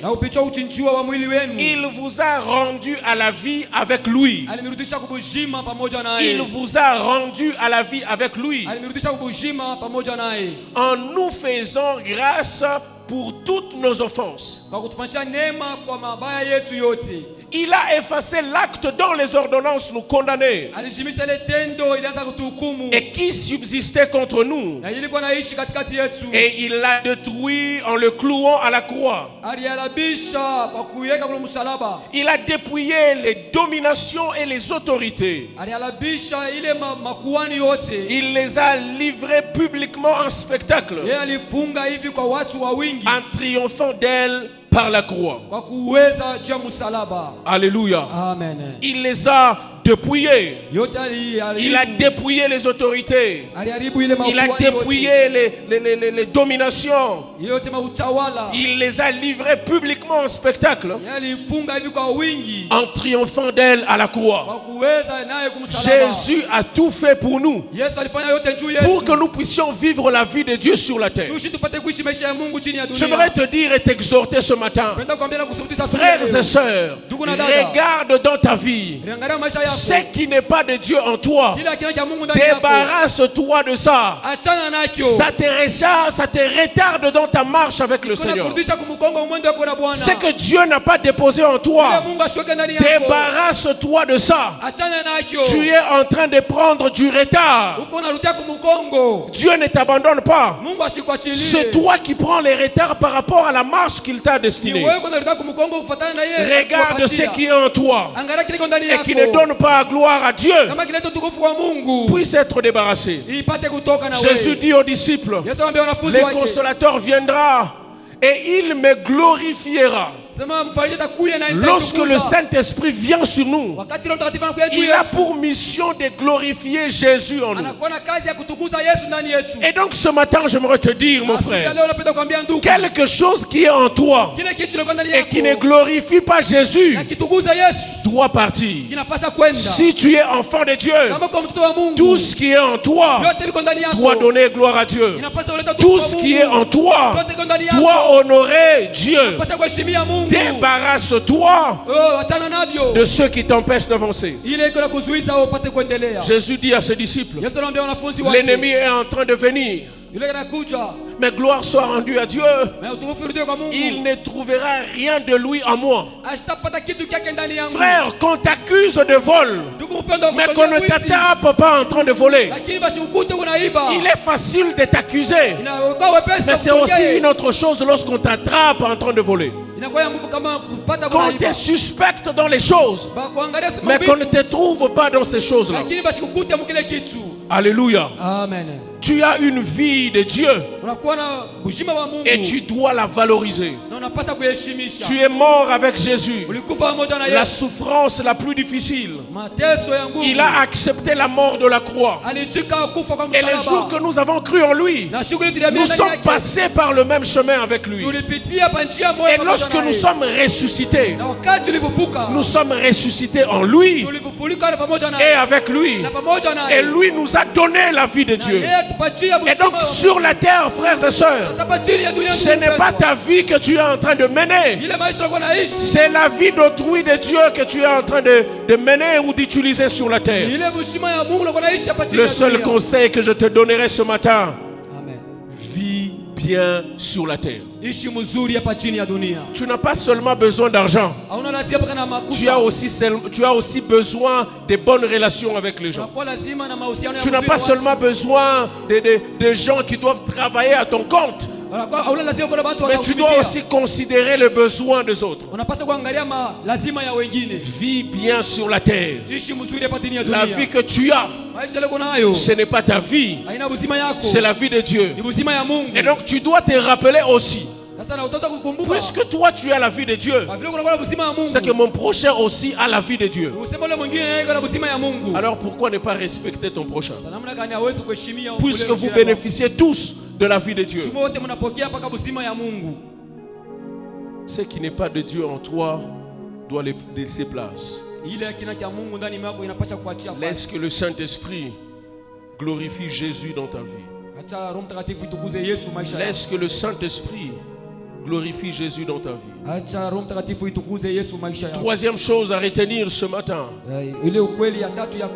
Il vous a rendu à la vie avec lui. Il vous a rendu à la vie avec lui, en nous faisant grâce pour toutes nos offenses. Il a effacé l'acte dont les ordonnances nous condamnaient et qui subsistait contre nous, et il l'a détruit en le clouant à la croix. Il a dépouillé les dominations et les autorités. Il les a livrées publiquement en spectacle, en triomphant d'elles par la croix. Alléluia. Amen. Il les a dépouillés. Il a dépouillé les autorités. Il a dépouillé les dominations. Il les a livrées publiquement en spectacle, en triomphant d'elles à la croix. Jésus a tout fait pour nous, pour que nous puissions vivre la vie de Dieu sur la terre. J'aimerais te dire et t'exhorter ce matin, frères et sœurs, regarde dans ta vie ce qui n'est pas de Dieu en toi. Débarrasse-toi de ça. Ça te retarde dans ta marche avec le Seigneur. Ce que Dieu n'a pas déposé en toi, débarrasse-toi de ça. Tu es en train de prendre du retard. Dieu ne t'abandonne pas. C'est toi qui prends les retards par rapport à la marche qu'il t'a destinée. Regarde ce qui est en toi et qui ne donne pas gloire à Dieu, puisse être débarrassé. Jésus dit aux disciples, le consolateur viendra et il me glorifiera. Lorsque le Saint-Esprit vient sur nous, il a pour mission de glorifier Jésus en nous. Et donc ce matin, j'aimerais te dire, mon frère, quelque chose qui est en toi et qui ne glorifie pas Jésus doit partir. Si tu es enfant de Dieu, tout ce qui est en toi doit donner gloire à Dieu. Tout ce qui est en toi doit honorer Dieu. Débarrasse-toi de ceux qui t'empêchent d'avancer. Jésus dit à ses disciples, l'ennemi est en train de venir, mais gloire soit rendue à Dieu. Il ne trouvera rien de lui en moi. Frère, qu'on t'accuse de vol, mais qu'on ne t'attrape pas en train de voler. Il est facile de t'accuser, mais c'est aussi une autre chose lorsqu'on t'attrape en train de voler. Qu'on te suspecte dans les choses, mais qu'on ne te trouve pas dans ces choses-là. Alléluia. Amen. Tu as une vie de Dieu et tu dois la valoriser. Tu es mort avec Jésus, la souffrance la plus difficile. Il a accepté la mort de la croix. Et les jours que nous avons cru en lui, nous sommes passés par le même chemin avec lui. Et lorsque nous sommes ressuscités, nous sommes ressuscités en lui et avec lui. Et lui nous a donné la vie de Dieu. Et donc sur la terre, frères et sœurs, ce n'est pas ta vie que tu es en train de mener, c'est la vie d'autrui de Dieu que tu es en train de mener ou d'utiliser sur la terre. Le seul conseil que je te donnerai ce matin, vis bien sur la terre. Tu n'as pas seulement besoin d'argent, tu as aussi besoin de bonnes relations avec les gens. Tu n'as pas seulement besoin de gens qui doivent travailler à ton compte, mais tu dois aussi considérer le besoin des autres. Vis bien sur la terre. La vie que tu as, ce n'est pas ta vie, c'est la vie de Dieu. Et donc tu dois te rappeler aussi Puisque toi tu as la vie de Dieu, c'est que mon prochain aussi a la vie de Dieu. Alors pourquoi ne pas respecter ton prochain? Puisque vous bénéficiez tous de la vie de Dieu. Ce qui n'est pas de Dieu en toi doit laisser place. Laisse que le Saint-Esprit glorifie Jésus dans ta vie. Laisse que le Saint-Esprit glorifie Jésus dans ta vie. Troisième chose à retenir ce matin,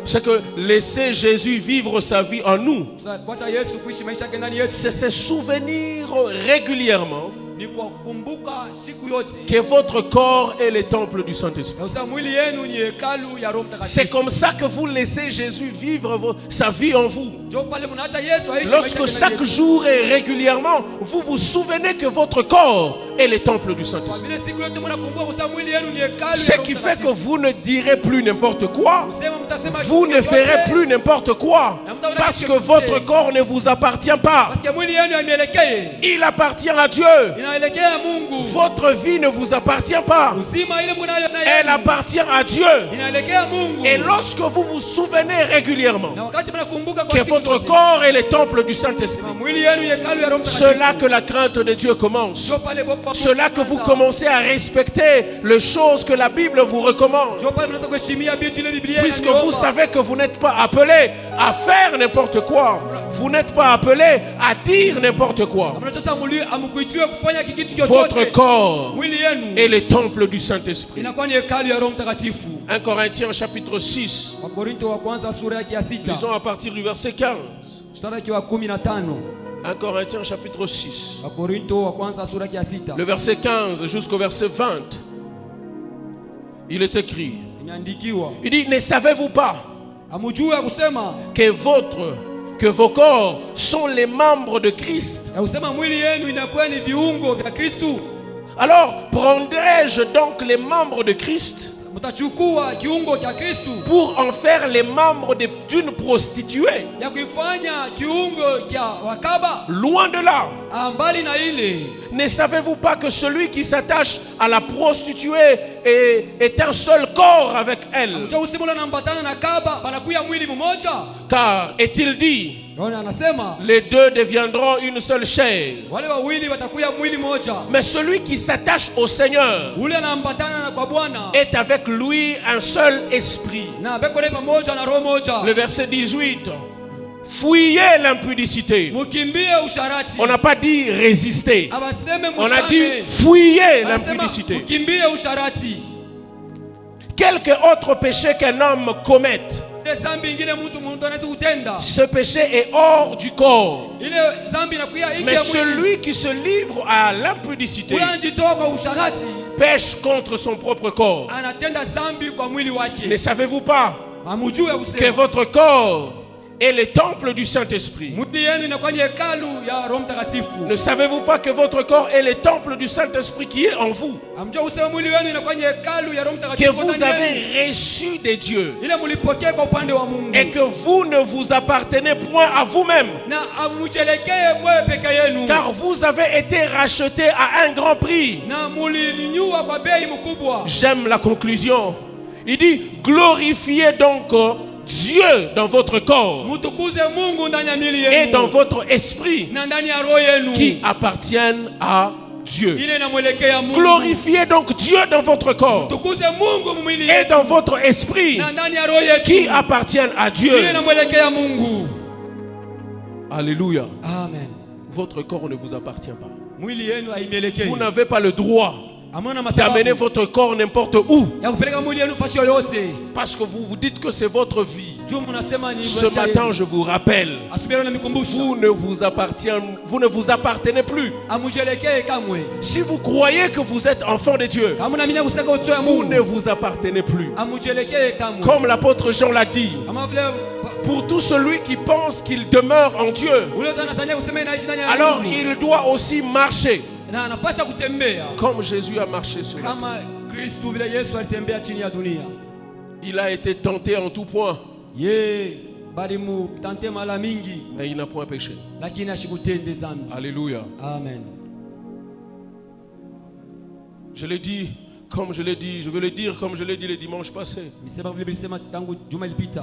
c'est que laisser Jésus vivre sa vie en nous, c'est se souvenir régulièrement que votre corps est le temple du Saint-Esprit. C'est comme ça que vous laissez Jésus vivre sa vie en vous. Lorsque chaque jour et régulièrement, vous vous souvenez que votre corps est le temple du Saint-Esprit. Ce qui fait que vous ne direz plus n'importe quoi. Vous ne ferez plus n'importe quoi. Parce que votre corps ne vous appartient pas. Il appartient à Dieu. Votre vie ne vous appartient pas. Elle appartient à Dieu. Et lorsque vous vous souvenez régulièrement que votre corps est le temple du Saint-Esprit, c'est là que la crainte de Dieu commence. C'est là que vous commencez à respecter les choses que la Bible vous recommande. Puisque vous savez que vous n'êtes pas appelé à faire n'importe quoi. Vous n'êtes pas appelé à dire n'importe quoi. Votre corps est le temple du Saint-Esprit. 1 Corinthiens chapitre 6. Lisons à partir du verset 15. 1 Corinthiens chapitre 6. Le verset 15 jusqu'au verset 20. Il est écrit. Il dit, ne savez-vous pas que vos corps sont les membres de Christ? Alors prendrai-je donc les membres de Christ pour en faire les membres d'une prostituée? Loin de là. Ne savez-vous pas que celui qui s'attache à la prostituée est un seul corps avec elle? Car est-il dit, les deux deviendront une seule chair. Mais celui qui s'attache au Seigneur est avec lui un seul esprit. Le verset 18. Fuyez l'impudicité. On n'a pas dit résister. On a dit fuyez l'impudicité. Quelque autre péché qu'un homme commette, ce péché est hors du corps. Mais celui qui se livre à l'impudicité pêche contre son propre corps. Ne savez-vous pas que votre corps est le temple du Saint-Esprit? Ne savez-vous pas que votre corps est le temple du Saint-Esprit qui est en vous? Que vous avez reçu de Dieu et que vous ne vous appartenez point à vous-même, car vous avez été racheté à un grand prix. J'aime la conclusion. Il dit, glorifiez donc Dieu dans votre corps et dans votre esprit qui appartiennent à Dieu. Glorifiez donc Dieu dans votre corps et dans votre esprit qui appartiennent à Dieu. Alléluia. Amen. Votre corps ne vous appartient pas. Vous n'avez pas le droit d'amener votre corps n'importe où, parce que vous vous dites que c'est votre vie. Ce matin, je vous rappelle, vous ne vous appartenez plus. Si vous croyez que vous êtes enfant de Dieu, vous ne vous appartenez plus. Comme l'apôtre Jean l'a dit, pour tout celui qui pense qu'il demeure en Dieu, alors il doit aussi marcher comme Jésus a marché sur la terre. Il a été tenté en tout point, mais il n'a point péché. Alléluia. Amen. Je l'ai dit, comme je l'ai dit, je veux le dire comme je l'ai dit le dimanche passé.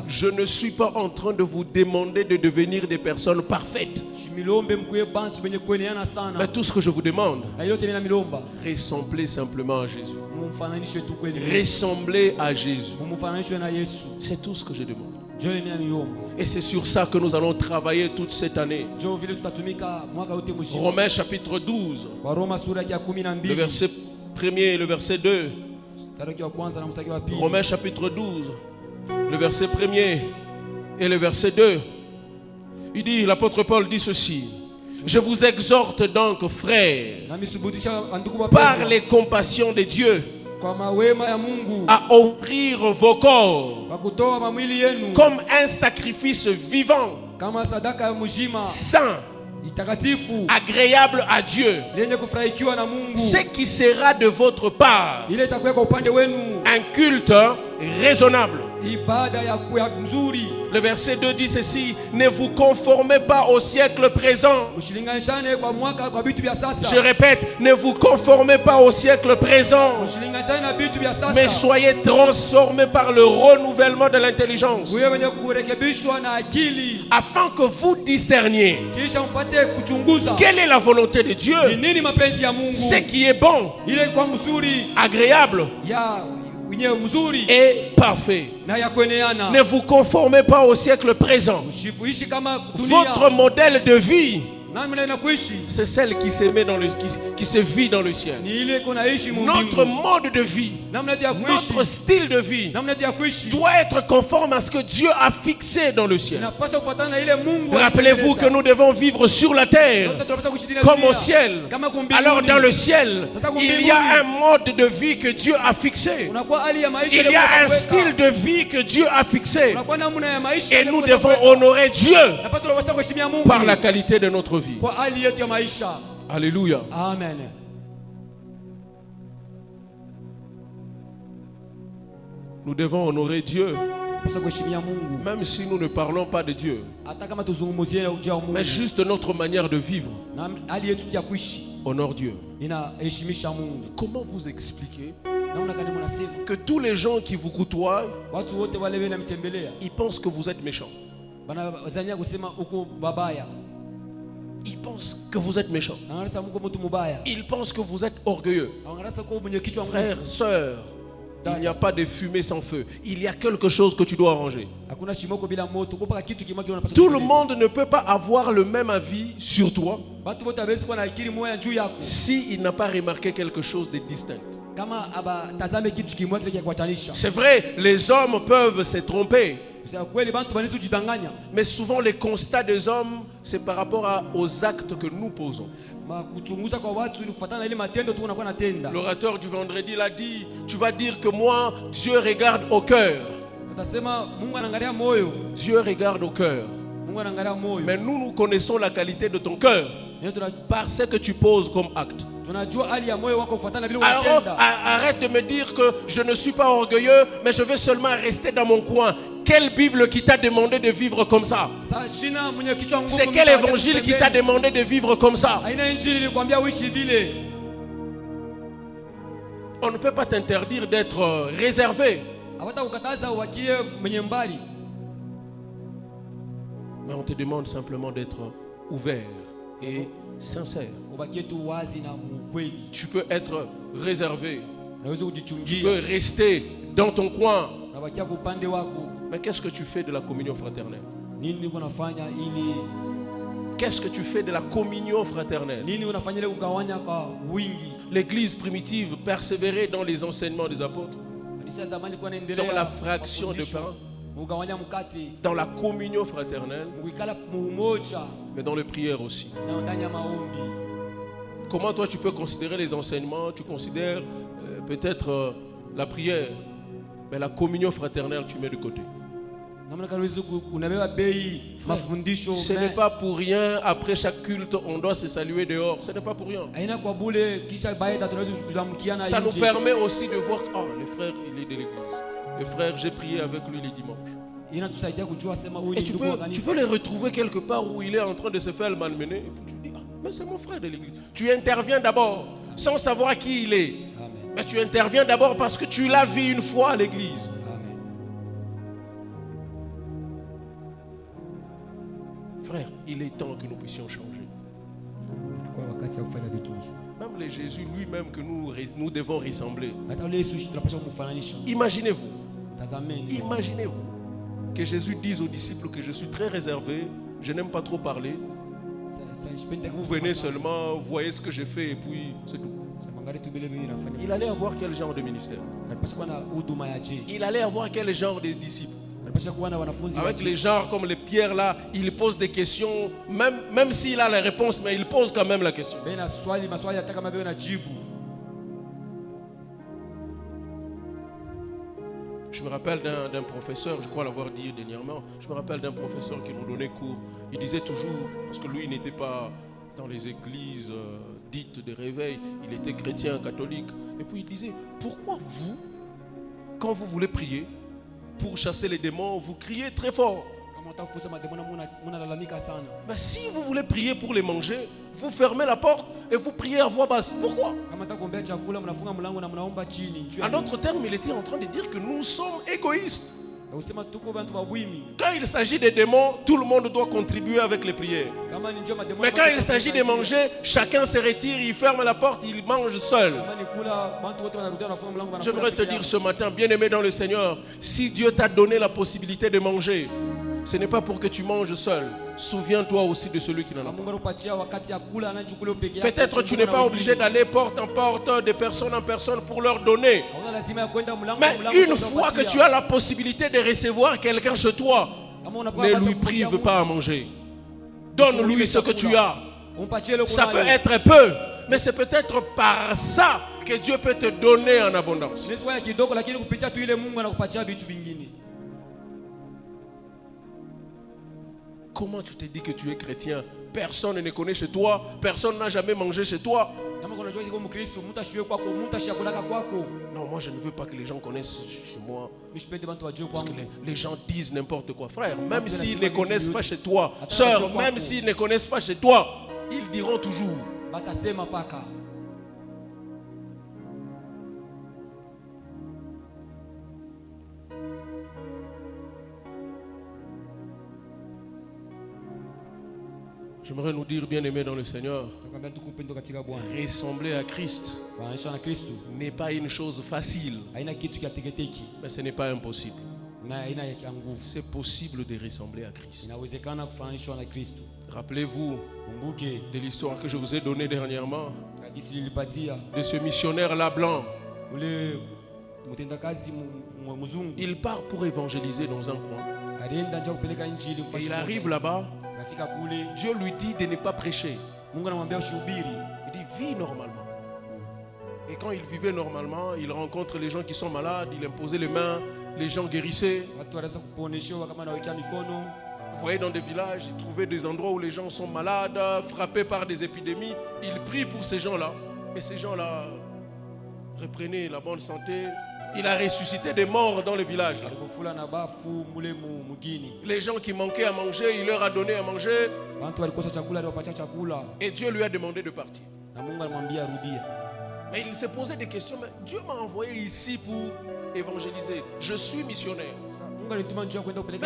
Je ne suis pas en train de vous demander de devenir des personnes parfaites. Mais tout ce que je vous demande, ressemblez simplement à Jésus. Ressemblez à Jésus. C'est tout ce que je demande. Et c'est sur ça que nous allons travailler toute cette année. Romains chapitre 12, le verset 1er et le verset 2. Romains chapitre 12, le verset 1er et le verset 2. Il dit, l'apôtre Paul dit ceci: je vous exhorte donc, frères, par les compassions de Dieu, à offrir vos corps comme un sacrifice vivant, saint, agréable à Dieu, ce qui sera de votre part un culte raisonnable. Le verset 2 dit ceci: ne vous conformez pas au siècle présent. Je répète, ne vous conformez pas au siècle présent, mais soyez transformés par le renouvellement de l'intelligence, afin que vous discerniez quelle est la volonté de Dieu, ce qui est bon, agréable et parfait. Ne vous conformez pas au siècle présent. Votre modèle de vie, c'est celle qui se vit dans le ciel. Notre mode de vie, notre style de vie doit être conforme à ce que Dieu a fixé dans le ciel. Rappelez-vous que nous devons vivre sur la terre comme au ciel. Alors dans le ciel, il y a un mode de vie que Dieu a fixé. Il y a un style de vie que Dieu a fixé. Et nous devons honorer Dieu par la qualité de notre vie. Alléluia. Amen. Nous devons honorer Dieu, même si nous ne parlons pas de Dieu, mais juste notre manière de vivre honore Dieu. Comment vous expliquer que tous les gens qui vous côtoient, ils pensent que vous êtes méchant? Ils pensent que vous êtes méchant. Ils pensent que vous êtes orgueilleux. Frères, sœurs, il n'y a pas de fumée sans feu. Il y a quelque chose que tu dois arranger. Tout le monde ne peut pas avoir le même avis sur toi s'il n'a pas remarqué quelque chose de distinct. C'est vrai, les hommes peuvent se tromper. Mais souvent les constats des hommes, c'est par rapport aux actes que nous posons. L'orateur du vendredi l'a dit: tu vas dire que moi, Dieu regarde au cœur. Dieu regarde au cœur. Mais nous connaissons la qualité de ton cœur par ce que tu poses comme acte. Alors arrête de me dire que je ne suis pas orgueilleux, mais je veux seulement rester dans mon coin. Quelle Bible qui t'a demandé de vivre comme ça? C'est quel évangile qui t'a demandé de vivre comme ça? On ne peut pas t'interdire d'être réservé, mais on te demande simplement d'être ouvert et sincère. Tu peux être réservé, tu peux rester dans ton coin, mais qu'est-ce que tu fais de la communion fraternelle? Qu'est-ce que tu fais de la communion fraternelle? L'église primitive persévérait dans les enseignements des apôtres, dans la fraction de pain, dans la communion fraternelle, mais dans les prières aussi. Comment toi tu peux considérer les enseignements? Tu considères peut-être la prière, mais la communion fraternelle tu mets de côté. Ce n'est pas pour rien, après chaque culte on doit se saluer dehors. Ce n'est pas pour rien. Ça nous permet aussi de voir: oh, le frère il est de l'église, le frère j'ai prié avec lui les dimanches. Et tu peux les retrouver quelque part où il est en train de se faire le malmener. Et puis tu dis: ah, mais c'est mon frère de l'église. Tu interviens d'abord sans savoir qui il est. Mais tu interviens d'abord parce que tu l'as vu une fois à l'église. Amen. Frère, il est temps que nous puissions changer. Même les Jésus lui-même que nous devons ressembler. Imaginez-vous. Imaginez-vous que Jésus dise aux disciples que je suis très réservé, je n'aime pas trop parler. Vous venez seulement, vous voyez ce que j'ai fait et puis c'est tout. Il allait avoir quel genre de ministère? Il allait avoir quel genre de disciples? Avec les gens comme les Pierre là, il pose des questions, même s'il a la réponse, mais il pose quand même la question. Je me rappelle d'un professeur, je crois l'avoir dit dernièrement, je me rappelle d'un professeur qui nous donnait cours. Il disait toujours, parce que lui il n'était pas dans les églises dites de réveil, il était chrétien, catholique. Et puis il disait, pourquoi vous, quand vous voulez prier, pour chasser les démons, vous criez très fort? Mais si vous voulez prier pour les manger, vous fermez la porte et vous priez à voix basse. Pourquoi? En d'autres termes, il était en train de dire que nous sommes égoïstes. Quand il s'agit des démons, tout le monde doit contribuer avec les prières. Mais quand il s'agit de manger, chacun se retire, il ferme la porte, il mange seul. J'aimerais te dire ce matin, bien-aimé dans le Seigneur, si Dieu t'a donné la possibilité de manger, ce n'est pas pour que tu manges seul. Souviens-toi aussi de celui qui n'en a pas. Peut-être tu n'es pas obligé d'aller porte en porte, de personne en personne pour leur donner. Mais une fois que tu as la possibilité de recevoir quelqu'un chez toi, ne lui prive pas à manger. Donne-lui ce que tu as. Ça peut être peu, mais c'est peut-être par ça que Dieu peut te donner en abondance. Comment tu te dis que tu es chrétien? Personne ne connaît chez toi, personne n'a jamais mangé chez toi. Non, moi je ne veux pas que les gens connaissent chez moi. Parce que les gens disent n'importe quoi. Frère, même s'ils ne connaissent pas chez toi, sœur, même s'ils ne connaissent pas chez toi, ils diront toujours. J'aimerais nous dire, bien-aimés dans le Seigneur, ressembler à Christ n'est pas une chose facile, mais ce n'est pas impossible. C'est possible de ressembler à Christ. Rappelez-vous de l'histoire que je vous ai donnée dernièrement, de ce missionnaire-là blanc. Il part pour évangéliser dans un coin. Et il arrive là-bas. Dieu lui dit de ne pas prêcher. Il dit vis normalement. Et quand il vivait normalement, il rencontre les gens qui sont malades, il imposait les mains, les gens guérissaient. Vous voyez dans des villages, il trouvait des endroits où les gens sont malades, frappés par des épidémies. Il prie pour ces gens-là. Et ces gens-là reprenaient la bonne santé. Il a ressuscité des morts dans le village. Les gens qui manquaient à manger, il leur a donné à manger. Et Dieu lui a demandé de partir. Mais il s'est posé des questions. Mais Dieu m'a envoyé ici pour évangéliser. Je suis missionnaire. Mais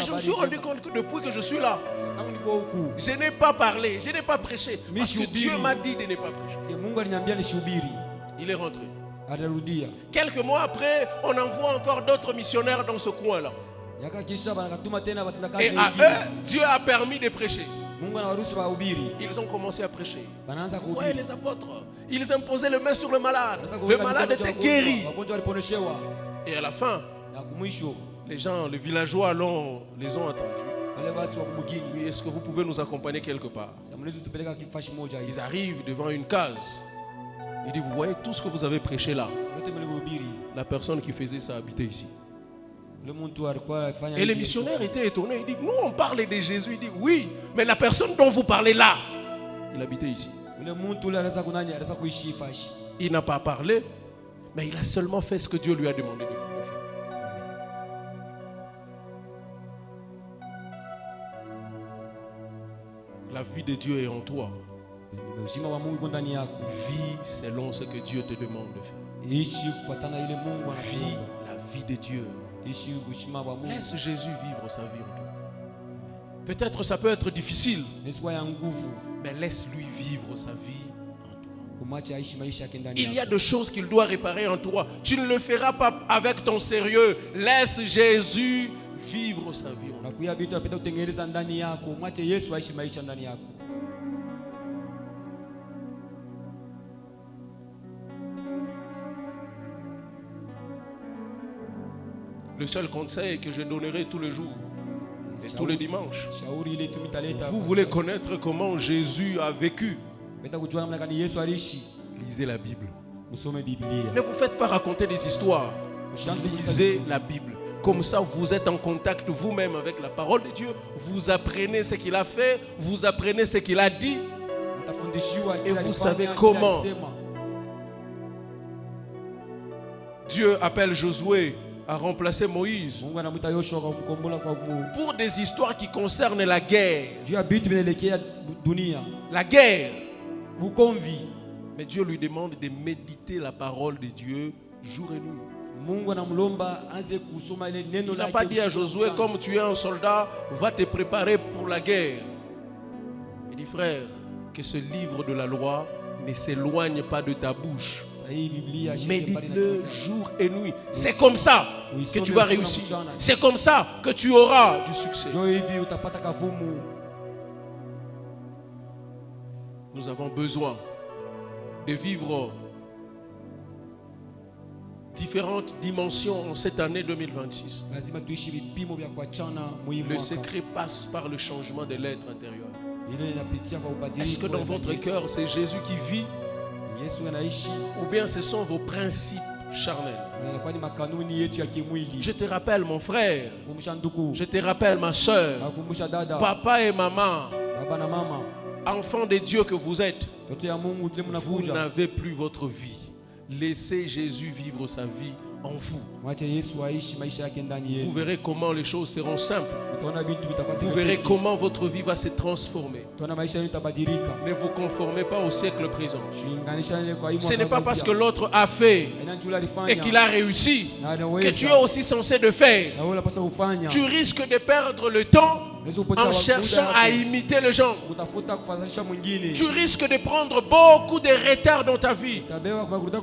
je me suis rendu compte que depuis que je suis là, je n'ai pas parlé, je n'ai pas prêché. Parce que Dieu m'a dit de ne pas prêcher. Il est rentré. Quelques mois après, on envoie encore d'autres missionnaires dans ce coin-là. Et à eux, Dieu a permis de prêcher. Ils ont commencé à prêcher. Vous voyez les apôtres, ils imposaient les mains sur le malade. Le malade était guéri. Et à la fin, les gens, les villageois les ont attendus. Oui, est-ce que vous pouvez nous accompagner quelque part? Ils arrivent devant une case. Il dit, vous voyez tout ce que vous avez prêché là. La personne qui faisait ça habitait ici. Et les missionnaires étaient étonnés. Il dit, nous on parlait de Jésus. Il dit, oui, mais la personne dont vous parlez là, il habitait ici. Il n'a pas parlé, mais il a seulement fait ce que Dieu lui a demandé de faire. La vie de Dieu est en toi. Vis selon ce que Dieu te demande de faire. Vis la vie de Dieu. Laisse Jésus vivre sa vie en toi. Peut-être ça peut être difficile, mais laisse-lui vivre sa vie en toi. Il y a des choses qu'il doit réparer en toi. Tu ne le feras pas avec ton sérieux. Laisse Jésus vivre sa vie en toi. Le seul conseil que je donnerai tous les jours et tous les dimanches, vous voulez connaître comment Jésus a vécu, lisez la Bible. Ne vous faites pas raconter des histoires. Lisez la Bible. Comme ça, vous êtes en contact vous-même avec la parole de Dieu. Vous apprenez ce qu'il a fait, vous apprenez ce qu'il a dit, et vous savez comment Dieu appelle Josué à remplacer Moïse pour des histoires qui concernent la guerre. La guerre. Mais Dieu lui demande de méditer la parole de Dieu jour et nuit. Il n'a pas dit à Josué, comme tu es un soldat, va te préparer pour la guerre. Il dit, frère, que ce livre de la loi ne s'éloigne pas de ta bouche. Médite-le jour et nuit. C'est comme ça que tu vas réussir. C'est comme ça que tu auras du succès. Nous avons besoin de vivre différentes dimensions en cette année 2026. Le secret passe par le changement de l'être intérieur. Est-ce que dans votre cœur, c'est Jésus qui vit? Ou bien ce sont vos principes charnels? Je te rappelle mon frère, je te rappelle ma soeur, papa et maman, enfants de Dieu que vous êtes, vous n'avez plus votre vie. Laissez Jésus vivre sa vie en vous. Vous verrez comment les choses seront simples. Vous verrez comment votre vie va se transformer. Ne vous conformez pas au siècle présent. Ce n'est pas parce que l'autre a fait et qu'il a réussi que tu es aussi censé de faire. Tu risques de perdre le temps en cherchant à imiter les gens. Tu risques de prendre beaucoup de retard dans ta vie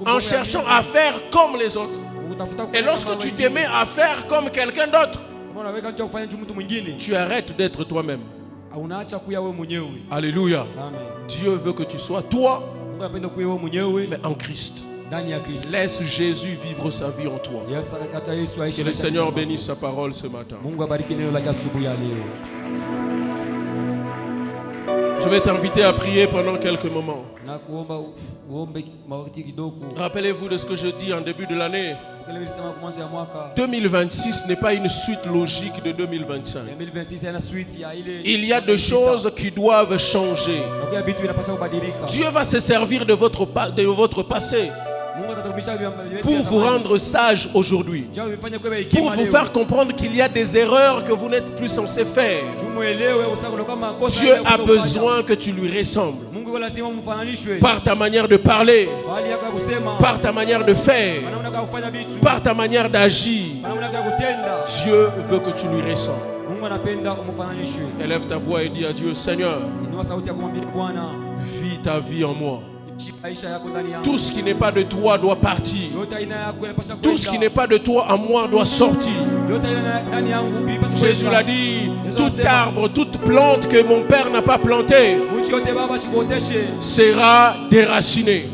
en cherchant à faire comme les autres. Et lorsque tu te mets à faire comme quelqu'un d'autre, tu arrêtes d'être toi-même. Alléluia. Dieu veut que tu sois toi, mais en Christ. Laisse Jésus vivre sa vie en toi. Que le Seigneur bénisse sa parole ce matin. Je vais t'inviter à prier pendant quelques moments. Rappelez-vous de ce que je dis en début de l'année. 2026 n'est pas une suite logique de 2025. Il y a des choses qui doivent changer. Dieu va se servir de votre passé pour vous rendre sage aujourd'hui, pour vous faire comprendre qu'il y a des erreurs que vous n'êtes plus censé faire. Dieu a besoin que tu lui ressembles par ta manière de parler, par ta manière de faire, par ta manière d'agir. Dieu veut que tu lui ressembles. Élève ta voix et dis à Dieu, Seigneur, vis ta vie en moi. Tout ce qui n'est pas de toi doit partir. Tout ce qui n'est pas de toi en moi doit sortir. Jésus l'a dit, tout arbre, toute plante que mon Père n'a pas plantée sera déraciné.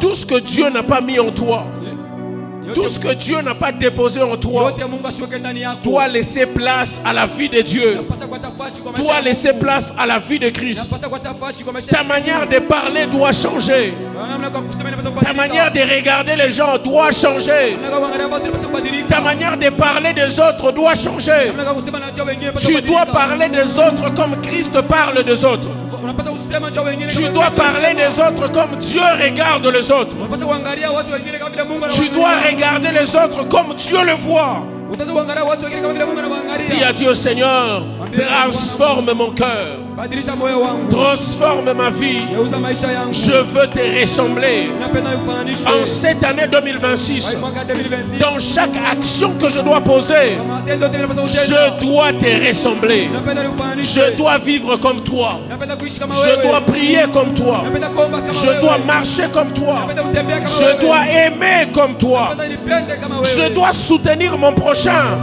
Tout ce que Dieu n'a pas mis en toi, tout ce que Dieu n'a pas déposé en toi doit laisser place à la vie de Dieu, doit laisser place à la vie de Christ. Ta manière de parler doit changer. Ta manière de regarder les gens doit changer. Ta manière de parler des autres doit changer. Tu dois parler des autres comme Christ parle des autres. Tu dois parler des autres comme Dieu regarde les autres. Tu dois regarder les autres comme Dieu le voit. Dis à Dieu, Seigneur, transforme mon cœur. Transforme ma vie. Je veux te ressembler. En cette année 2026, dans chaque action que je dois poser, je dois te ressembler. Je dois vivre comme toi. Je dois prier comme toi. Je dois marcher comme toi. Je dois aimer comme toi. Je dois soutenir mon prochain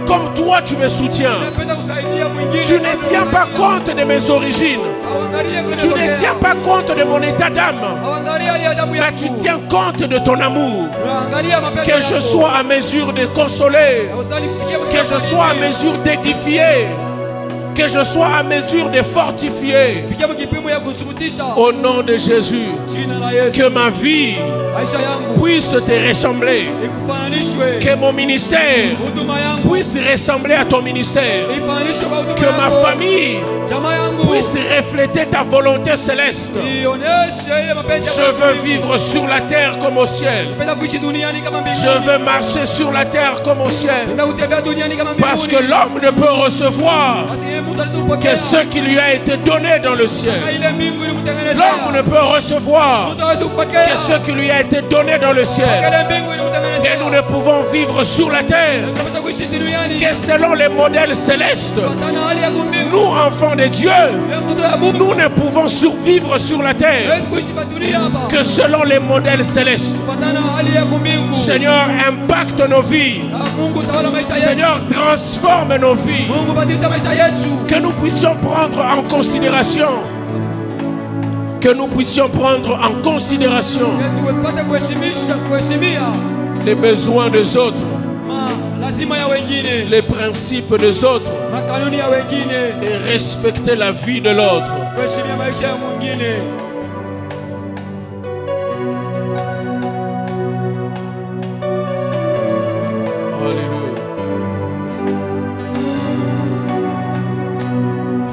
comme toi tu me soutiens. Tu ne tiens pas compte de mes origines. Tu ne tiens pas compte de mon état d'âme. Mais tu tiens compte de ton amour. Que je sois à mesure de consoler. Que je sois à mesure d'édifier. Que je sois à mesure de fortifier. Au nom de Jésus, que ma vie puisse te ressembler. Que mon ministère puisse ressembler à ton ministère. Que ma famille puisse refléter ta volonté céleste. Je veux vivre sur la terre comme au ciel. Je veux marcher sur la terre comme au ciel. Parce que l'homme ne peut recevoir que ce qui lui a été donné dans le ciel. L'homme ne peut recevoir que ce qui lui a été donné dans le ciel. Et nous ne pouvons vivre sur la terre que selon les modèles célestes. Nous, enfants de Dieu, nous ne pouvons survivre sur la terre que selon les modèles célestes. Seigneur, impacte nos vies. Seigneur, transforme nos vies. Que nous puissions prendre en considération. Que nous puissions prendre en considération les besoins des autres, les principes des autres et respecter la vie de l'autre.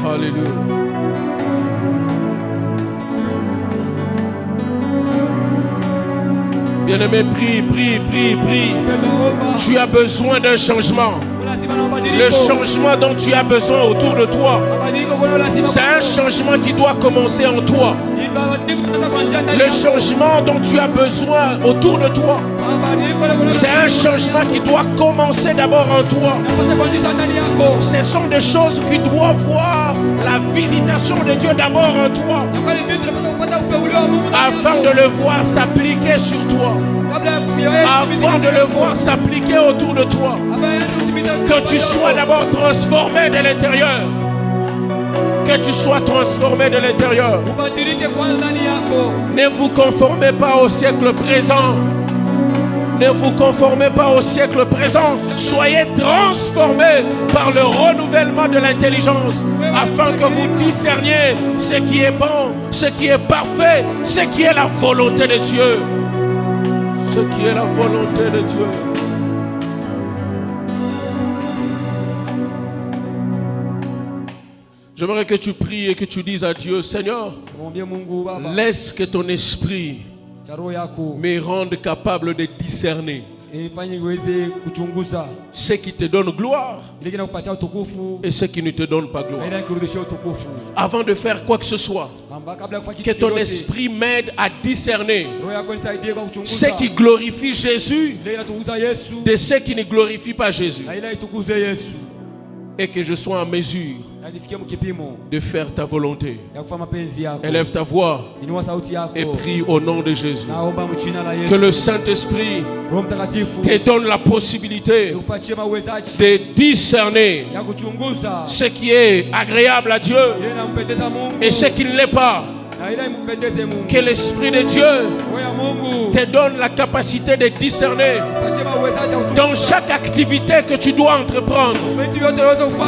Alléluia. Bien-aimé, prie. Tu as besoin d'un changement. Le changement dont tu as besoin autour de toi, c'est un changement qui doit commencer en toi. Le changement dont tu as besoin autour de toi, c'est un changement qui doit commencer d'abord en toi. Ce sont des choses qui doivent voir la visitation de Dieu d'abord en toi, afin de le voir s'appliquer sur toi, afin de le voir s'appliquer autour de toi. Que tu sois d'abord transformé de l'intérieur. Que tu sois transformé de l'intérieur. Ne vous conformez pas au siècle présent. Ne vous conformez pas au siècle présent. Soyez transformés par le renouvellement de l'intelligence, afin que vous discerniez ce qui est bon, ce qui est parfait, ce qui est la volonté de Dieu. Ce qui est la volonté de Dieu. J'aimerais que tu pries et que tu dises à Dieu, Seigneur, laisse que ton esprit me rende capable de discerner ce qui te donne gloire et ce qui ne te donne pas gloire. Avant de faire quoi que ce soit, que ton esprit m'aide à discerner ce qui glorifie Jésus de ce qui ne glorifie pas Jésus. Et que je sois en mesure de faire ta volonté. Élève ta voix et prie au nom de Jésus. Que le Saint-Esprit te donne la possibilité de discerner ce qui est agréable à Dieu et ce qui ne l'est pas. Que l'Esprit de Dieu te donne la capacité de discerner dans chaque activité que tu dois entreprendre.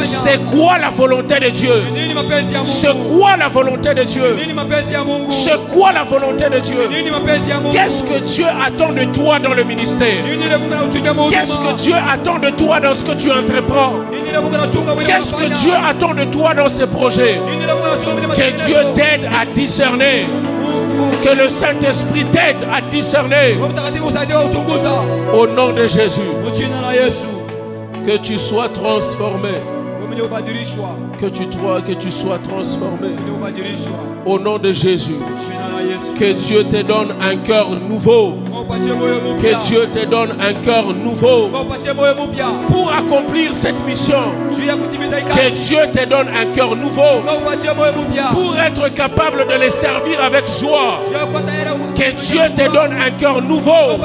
C'est quoi la volonté de Dieu? C'est quoi la volonté de Dieu? C'est quoi la volonté de Dieu? Qu'est-ce que Dieu attend de toi dans le ministère? Qu'est-ce que Dieu attend de toi dans ce que tu entreprends? Qu'est-ce que Dieu attend de toi dans ces projets? Que Dieu t'aide à discerner. Que le Saint-Esprit t'aide à discerner. Au nom de Jésus. Que tu sois transformé. Que tu sois transformé. Au nom de Jésus. Que Dieu te donne un cœur nouveau. Que Dieu te donne un cœur nouveau. Pour accomplir cette mission. Que Dieu te donne un cœur nouveau. Pour être capable de les servir avec joie. Que Dieu te donne un cœur nouveau.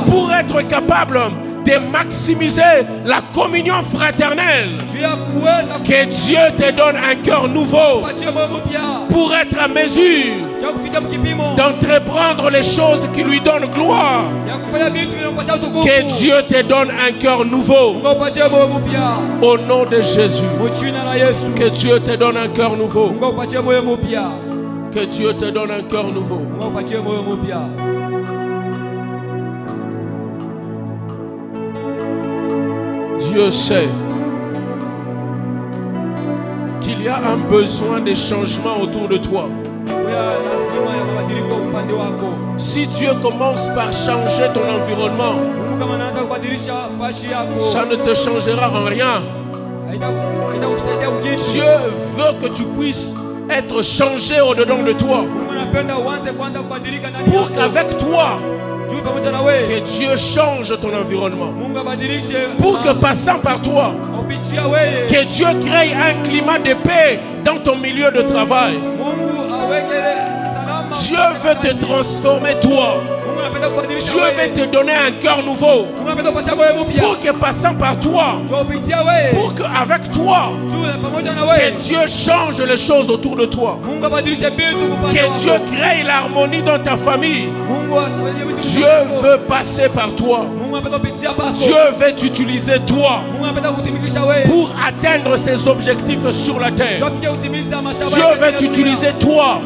Pour être capable de maximiser la communion fraternelle. Que Dieu te donne un cœur nouveau pour être à mesure d'entreprendre les choses qui lui donnent gloire. Que Dieu te donne un cœur nouveau au nom de Jésus. Que Dieu te donne un cœur nouveau. Que Dieu te donne un cœur nouveau. Dieu sait qu'il y a un besoin de changement autour de toi. Si Dieu commence par changer ton environnement, ça ne te changera en rien. Dieu veut que tu puisses être changé au-dedans de toi. Pour qu'avec toi, que Dieu change ton environnement. Pour que passant par toi, que Dieu crée un climat de paix dans ton milieu de travail. Dieu veut te transformer toi. Dieu veut te donner un cœur nouveau. Pour que passant par toi, pour qu'avec toi, que Dieu change les choses autour de toi. Que Dieu crée l'harmonie dans ta famille. Dieu veut passer par toi. Dieu veut t'utiliser toi pour atteindre ses objectifs sur la terre. Dieu veut t'utiliser toi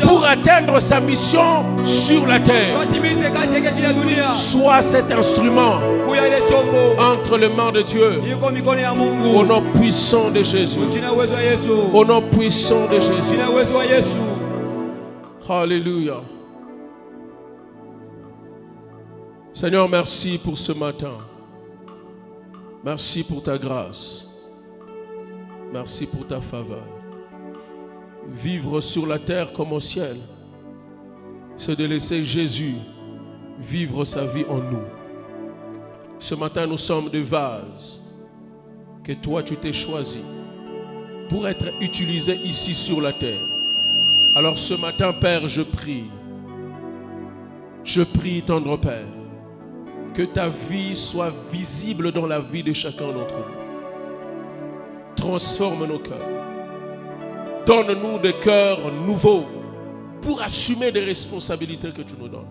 pour atteindre sa mission sur la terre. Sois cet instrument entre les mains de Dieu. Au nom puissant de Jésus. Au nom puissant de Jésus. Alléluia. Seigneur, merci pour ce matin. Merci pour ta grâce. Merci pour ta faveur. Vivre sur la terre comme au ciel, c'est de laisser Jésus vivre sa vie en nous. Ce matin, nous sommes des vases que toi, tu t'es choisi pour être utilisés ici sur la terre. Alors ce matin, Père, je prie, tendre Père, que ta vie soit visible dans la vie de chacun d'entre nous. Transforme nos cœurs. Donne-nous des cœurs nouveaux pour assumer des responsabilités que tu nous donnes.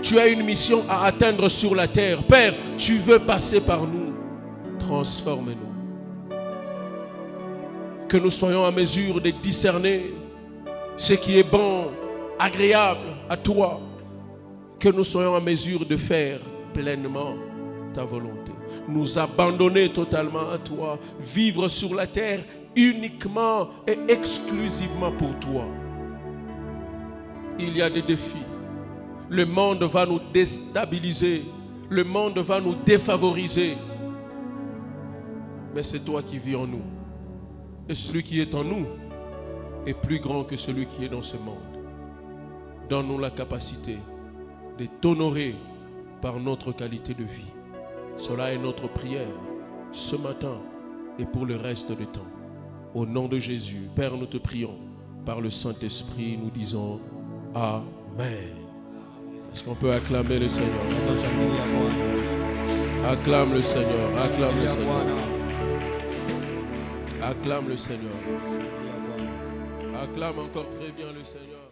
Tu as une mission à atteindre sur la terre. Père, tu veux passer par nous. Transforme-nous. Que nous soyons à mesure de discerner ce qui est bon, agréable à toi. Que nous soyons à mesure de faire pleinement ta volonté. Nous abandonner totalement à toi. Vivre sur la terre uniquement et exclusivement pour toi. Il y a des défis. Le monde va nous déstabiliser. Le monde va nous défavoriser. Mais c'est toi qui vis en nous. Et celui qui est en nous est plus grand que celui qui est dans ce monde. Donne-nous la capacité de t'honorer par notre qualité de vie. Cela est notre prière ce matin et pour le reste du temps. Au nom de Jésus, Père, nous te prions. Par le Saint-Esprit, nous disons Amen. Est-ce qu'on peut acclamer le Seigneur? Acclame le Seigneur, acclame le Seigneur. Acclame le Seigneur. Acclame encore très bien le Seigneur.